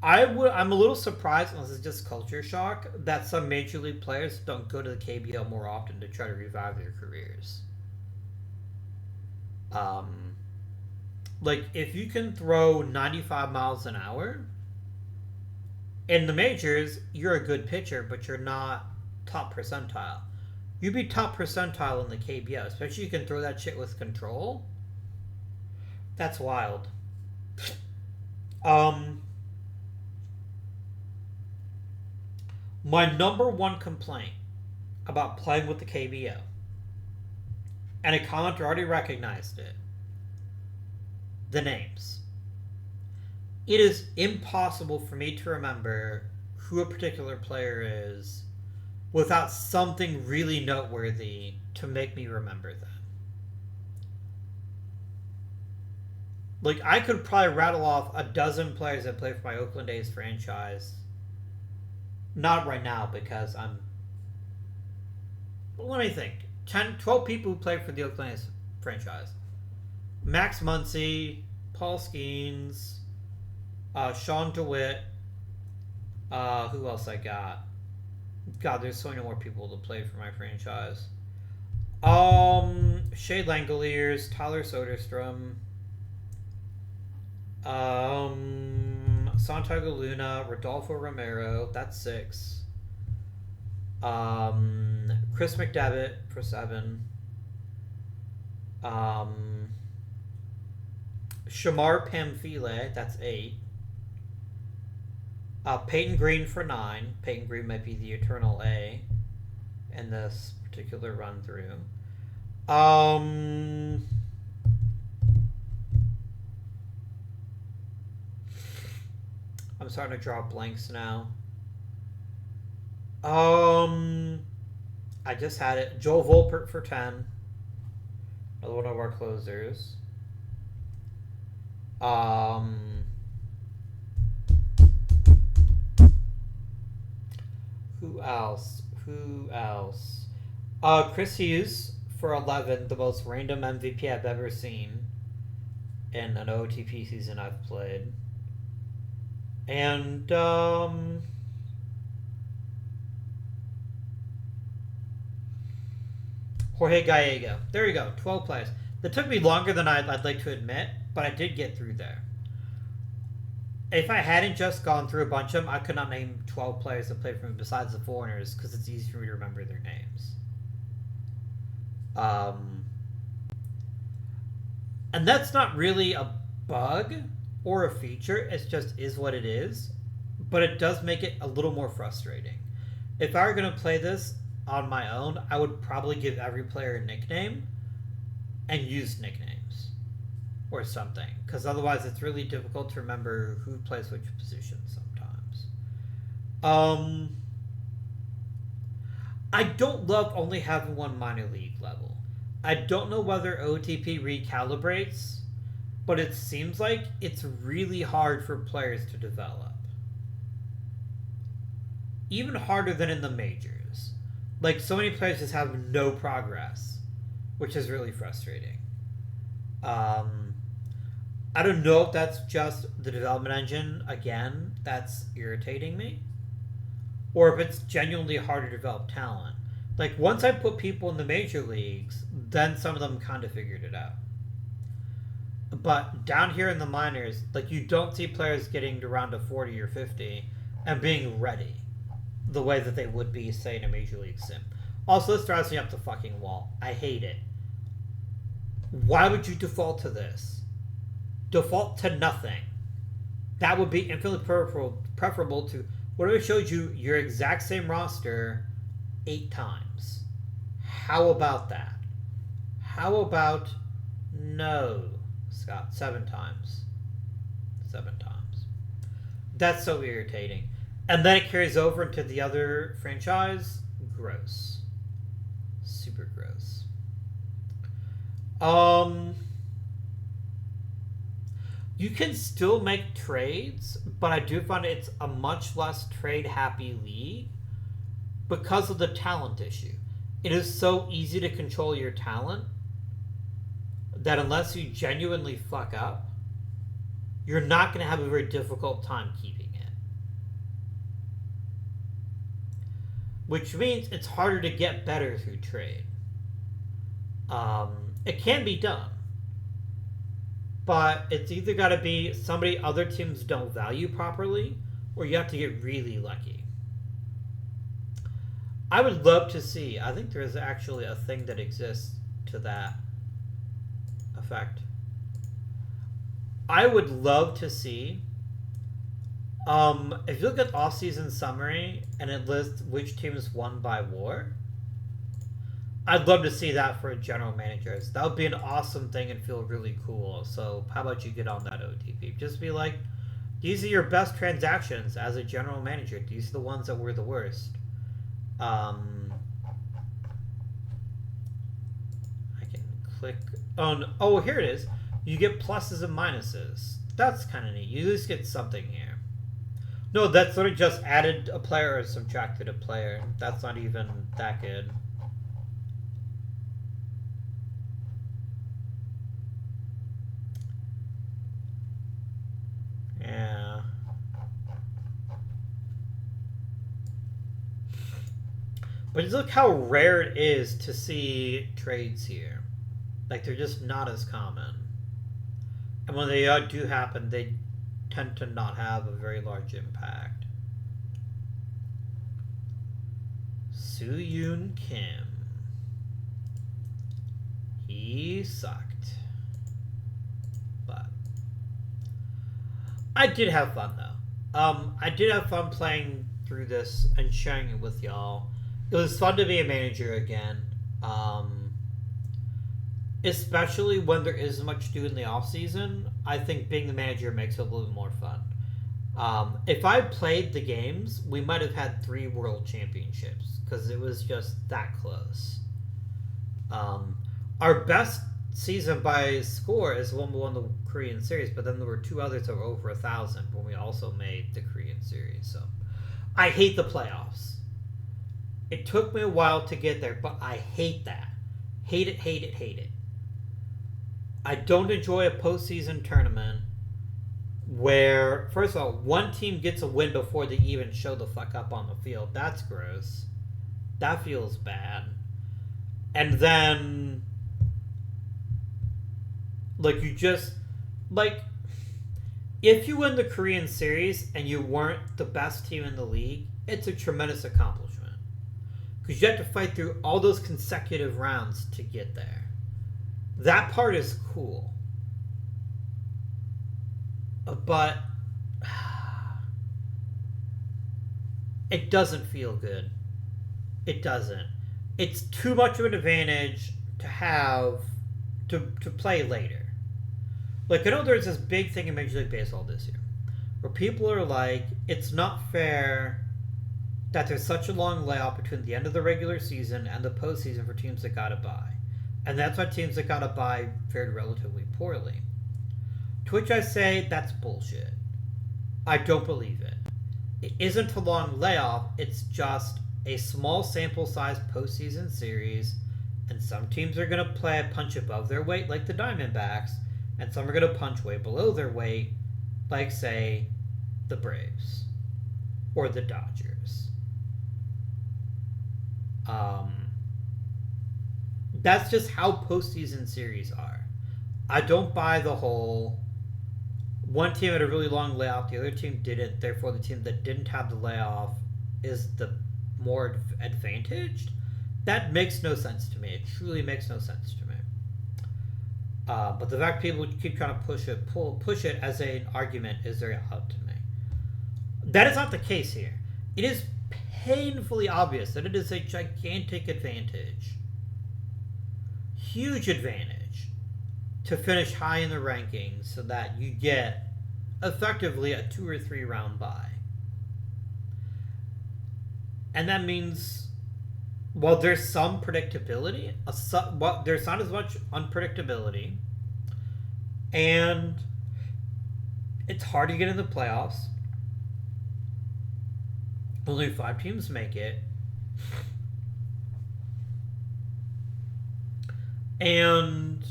I'm a little surprised, unless it's just culture shock, that some Major League players don't go to the KBO more often to try to revive their careers. Like, if you can throw 95 miles an hour, in the majors, you're a good pitcher, but you're not top percentile. You'd be top percentile in the KBO, especially you can throw that shit with control. That's wild. My number one complaint about playing with the KBO, and a commenter already recognized it, the names. It is impossible for me to remember who a particular player is without something really noteworthy to make me remember them. Like, I could probably rattle off a dozen players that play for my Oakland A's franchise. Not right now, because I'm... Well, let me think. 12 people who play for the Oakland A's franchise. Max Muncy, Paul Skeens, Sean DeWitt. Who else I got? God, there's so many more people to play for my franchise. Shea Langoliers, Tyler Soderstrom, Santiago Luna, Rodolfo Romero. That's 6. Chris McDevitt for 7. Shamar Pamphile. That's 8. Peyton Green for 9. Peyton Green might be the eternal A in this particular run through. I'm starting to draw blanks now. I just had it. Joel Volpert for 10. Another one of our closers. Who else? Chris Hughes for 11, the most random MVP I've ever seen in an OTP season I've played. And Jorge Gallego. There you go, 12 players. That took me longer than I'd like to admit, but I did get through there. If I hadn't just gone through a bunch of them, I could not name 12 players that played for me besides the foreigners, because it's easy for me to remember their names. And that's not really a bug or a feature. It just is what it is. But it does make it a little more frustrating. If I were going to play this on my own, I would probably give every player a nickname and use nicknames or something, because otherwise it's really difficult to remember who plays which position sometimes. I don't love only having one minor league level. I don't know whether OTP recalibrates, but it seems like it's really hard for players to develop. Even harder than in the majors. Like, so many players just have no progress, which is really frustrating. I don't know if that's just the development engine, again, that's irritating me, or if it's genuinely hard to develop talent. Like, once I put people in the major leagues, then some of them kind of figured it out. But down here in the minors, like, you don't see players getting to around to 40 or 50 and being ready the way that they would be, say, in a major league sim. Also, this drives me up the fucking wall. I hate it. Why would you default to this? Default to nothing. That would be infinitely preferable to what if it showed you your exact same roster 8 times. How about that? How about no, Scott, 7 times. 7 times. That's so irritating. And then it carries over into the other franchise. Gross. Super gross. You can still make trades, but I do find it's a much less trade-happy league because of the talent issue. It is so easy to control your talent that unless you genuinely fuck up, you're not going to have a very difficult time keeping it. Which means it's harder to get better through trade. It can be done. But it's either got to be somebody other teams don't value properly, or you have to get really lucky. I would love to see. I think there is actually a thing that exists to that effect. I would love to see. If you look at off-season summary and it lists which teams won by WAR, I'd love to see that for general managers. That would be an awesome thing and feel really cool. So how about you get on that, OTP? Just be like, these are your best transactions as a general manager. These are the ones that were the worst. I can click on. Oh, here it is. You get pluses and minuses. That's kind of neat. You at least get something here. No, that's sort of just added a player or subtracted a player. That's not even that good. Yeah. But just look how rare it is to see trades here. Like, they're just not as common. And when they do happen, they tend to not have a very large impact. Soo-Yoon Kim. He sucked. But I did have fun, though. I did have fun playing through this and sharing it with y'all. It was fun to be a manager again. Especially when there isn't much to do in the off season. I think being the manager makes it a little bit more fun. If I played the games, we might have had 3 world championships because it was just that close. Our best season by score is the one we won the Korean series, but then there were 2 others that were over 1,000 when we also made the Korean series. So I hate the playoffs. It took me a while to get there, but I hate that. Hate it, hate it, hate it. I don't enjoy a postseason tournament where, first of all, one team gets a win before they even show the fuck up on the field. That's gross. That feels bad. And then, like, you just, like, if you win the Korean series and you weren't the best team in the league, it's a tremendous accomplishment. Because you have to fight through all those consecutive rounds to get there. That part is cool. But it doesn't feel good. It doesn't. It's too much of an advantage to have to play later. Like, I know there's this big thing in Major League Baseball this year where people are like, it's not fair that there's such a long layoff between the end of the regular season and the postseason for teams that got a bye. And that's why teams that got a bye fared relatively poorly. To which I say, that's bullshit. I don't believe it. It isn't a long layoff, it's just a small sample size postseason series, and some teams are going to play a punch above their weight, like the Diamondbacks, and some are going to punch way below their weight, like, say, the Braves or the Dodgers. That's just how postseason series are. I don't buy the whole one team had a really long layoff, the other team didn't, therefore the team that didn't have the layoff is the more advantaged. That makes no sense to me. It truly makes no sense to me. But the fact people keep trying to push it as an argument is very odd to me. That is not the case here. It is painfully obvious that it is a gigantic advantage, huge advantage, to finish high in the rankings so that you get effectively a 2 or 3 round bye. And that means, while there's some predictability, there's not as much unpredictability, and it's hard to get in the playoffs. Only 5 teams make it. And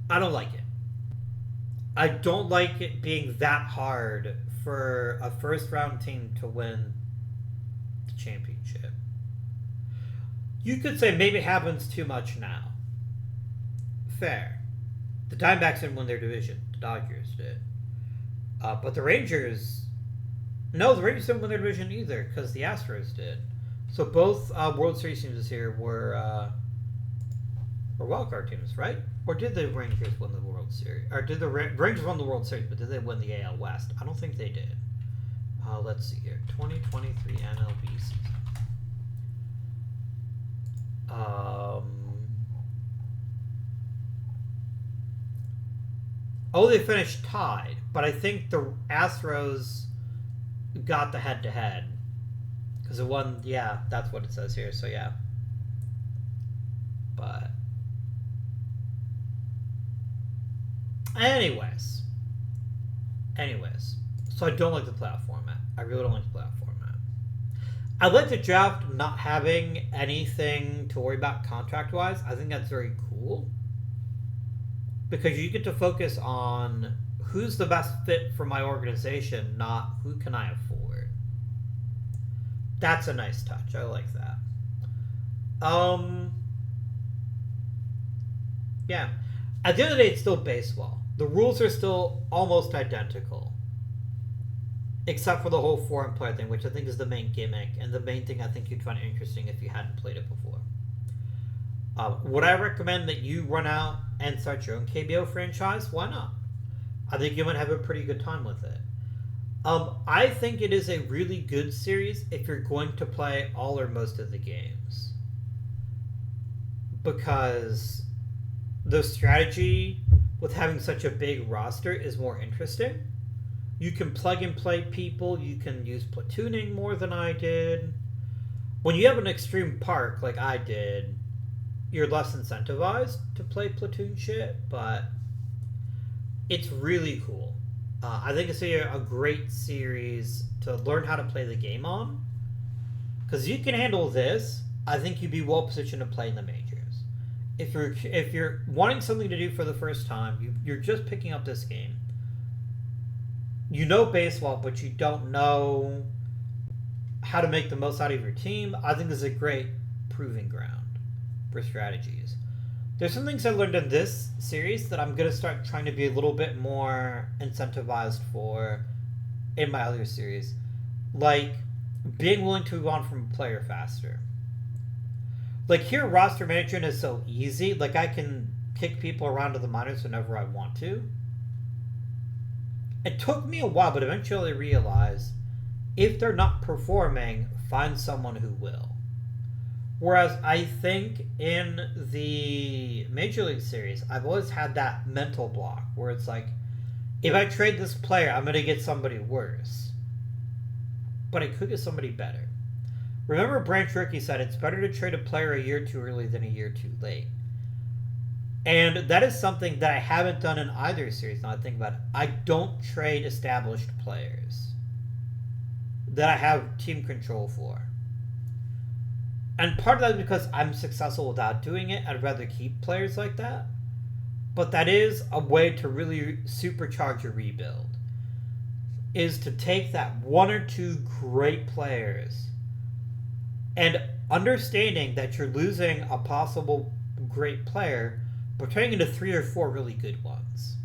I don't like it. I don't like it being that hard for a first round team to win the championship. You could say maybe it happens too much now. Fair. The Diamondbacks didn't win their division. The Dodgers did. But the Rangers No, the Rangers didn't win their division either because the Astros did. So both World Series teams this year were wildcard teams, right? Or did the Rangers win the World Series? Or did the Rangers win the World Series, but did they win the AL West? I don't think they did. Let's see here. 2023 MLB season. Oh, they finished tied, but I think the Astros got the head-to-head because it won. Yeah, that's what it says here. So yeah, but anyways, so I don't like the playoff format. I really don't like the playoff format. I like the draft not having anything to worry about contract-wise. I think that's very cool because you get to focus on who's the best fit for my organization, not who can I afford. That's a nice touch. I like that. Yeah. At the end of the day, it's still baseball. The rules are still almost identical. Except for the whole foreign player thing, which I think is the main gimmick, and the main thing I think you'd find interesting if you hadn't played it before. Would I recommend that you run out and start your own KBO franchise? Why not? I think you might have a pretty good time with it. I think it is a really good series if you're going to play all or most of the games. Because the strategy with having such a big roster is more interesting. You can plug and play people. You can use platooning more than I did. When you have an extreme park like I did, you're less incentivized to play platoon shit, but it's really cool. I think it's a great series to learn how to play the game on. Because you can handle this, I think you'd be well positioned to play in the majors. If you're wanting something to do for the first time, you're just picking up this game. You know baseball, but you don't know how to make the most out of your team. I think this is a great proving ground for strategies. There's some things I learned in this series that I'm going to start trying to be a little bit more incentivized for in my other series. Like being willing to move on from a player faster. Like here, roster management is so easy. Like I can kick people around to the minors whenever I want to. It took me a while, but eventually I realized if they're not performing, find someone who will. Whereas I think in the Major League Series, I've always had that mental block where it's like, if I trade this player, I'm going to get somebody worse. But I could get somebody better. Remember Branch Rickey said it's better to trade a player a year too early than a year too late. And that is something that I haven't done in either series. Now I think about it. I don't trade established players that I have team control for. And part of that is because I'm successful without doing it. I'd rather keep players like that. But that is a way to really supercharge a rebuild. Is to take that one or two great players and understanding that you're losing a possible great player, but turning into 3 or 4 really good ones.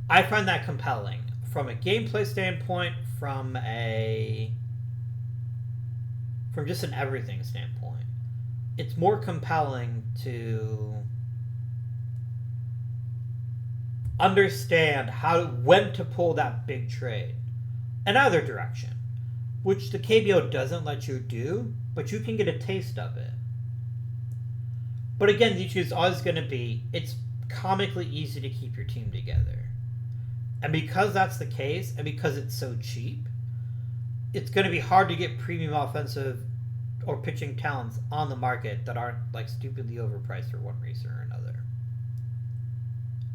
I find that compelling from a gameplay standpoint, from just an everything standpoint. It's more compelling to understand when to pull that big trade in either direction, which the KBO doesn't let you do, but you can get a taste of it. But again, the issue is always going to be, it's comically easy to keep your team together. And because that's the case, and because it's so cheap, it's going to be hard to get premium offensive or pitching talents on the market that aren't like stupidly overpriced for one reason or another.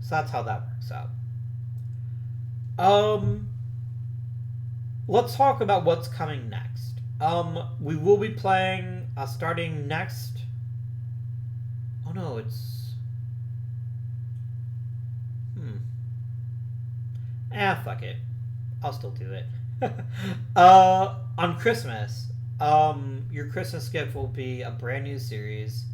So that's how that works out. Let's talk about what's coming next. We will be playing starting next. Oh no, it's fuck it. I'll still do it. On Christmas, your Christmas gift will be a brand new series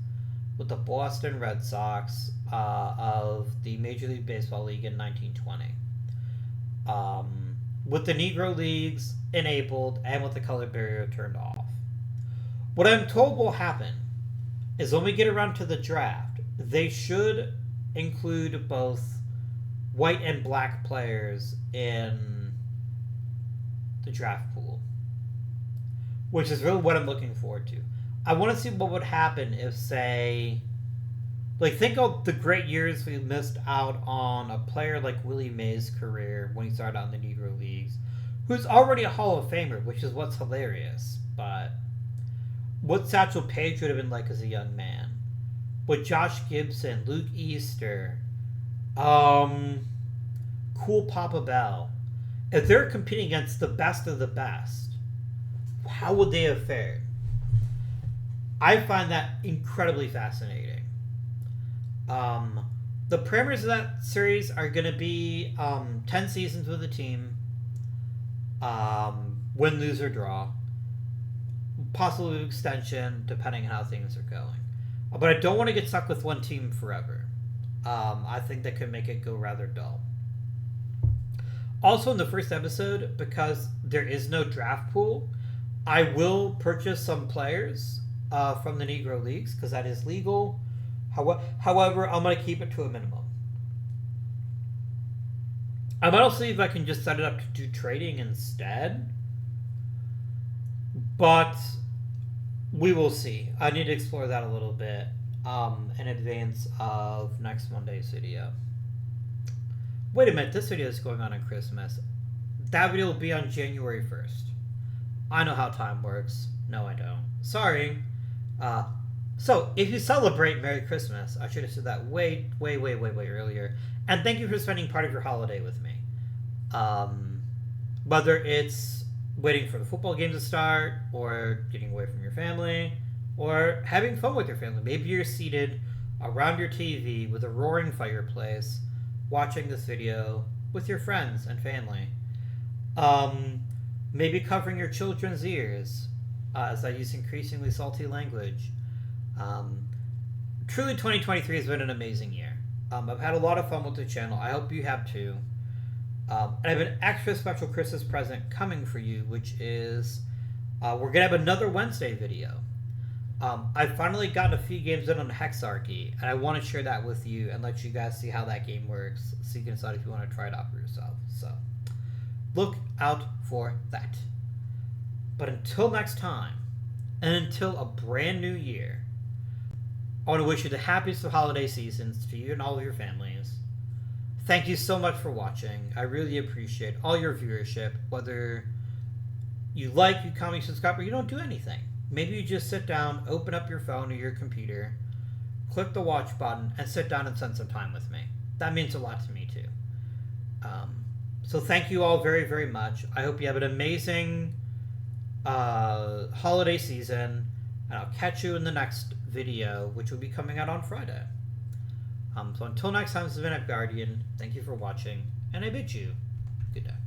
with the Boston Red Sox of the Major League Baseball League in 1920. with the Negro Leagues enabled and with the color barrier turned off. What I'm told will happen is when we get around to the draft, they should include both white and black players in the draft pool, which is really what I'm looking forward to. I want to see what would happen if, say, like, think of the great years we missed out on a player like Willie Mays' career when he started out in the Negro Leagues, who's already a Hall of Famer, which is what's hilarious. But what Satchel Paige would have been like as a young man, with Josh Gibson, Luke Easter, Cool Papa Bell, if they're competing against the best of the best, how would they have fared? I find that incredibly fascinating. The parameters of that series are going to be 10 seasons with a team, win, lose, or draw, possibly extension depending on how things are going. But I don't want to get stuck with one team forever. I think that could make it go rather dull. Also, in the first episode, because there is no draft pool, I will purchase some players from the Negro Leagues because that is legal. However, I'm going to keep it to a minimum. I might also see if I can just set it up to do trading instead. But we will see. I need to explore that a little bit in advance of next Monday's video. Wait a minute, this video is going on Christmas. That video will be on January 1st. I know how time works. No, I don't. Sorry. So, if you celebrate Merry Christmas, I should have said that way earlier. And thank you for spending part of your holiday with me. Whether it's waiting for the football game to start, or getting away from your family, or having fun with your family. Maybe you're seated around your TV with a roaring fireplace, watching this video with your friends and family. Maybe covering your children's ears as I use increasingly salty language. Truly, 2023 has been an amazing year. I've had a lot of fun with the channel. I hope you have too. And I have an extra special Christmas present coming for you, which is we're going to have another Wednesday video. I've finally gotten a few games in on Hexarchy, and I want to share that with you and let you guys see how that game works, so you can decide if you want to try it out for yourself. So, look out for that. But until next time, and until a brand new year, I want to wish you the happiest of holiday seasons to you and all of your families. Thank you so much for watching. I really appreciate all your viewership, whether you like, you comment, subscribe, or you don't do anything. Maybe you just sit down, open up your phone or your computer, click the watch button, and sit down and spend some time with me. That means a lot to me too. So thank you all very, very much. I hope you have an amazing holiday season, and I'll catch you in the next video, which will be coming out on Friday. So until next time, this has been Guardian. Thank you for watching, and I bid you good day.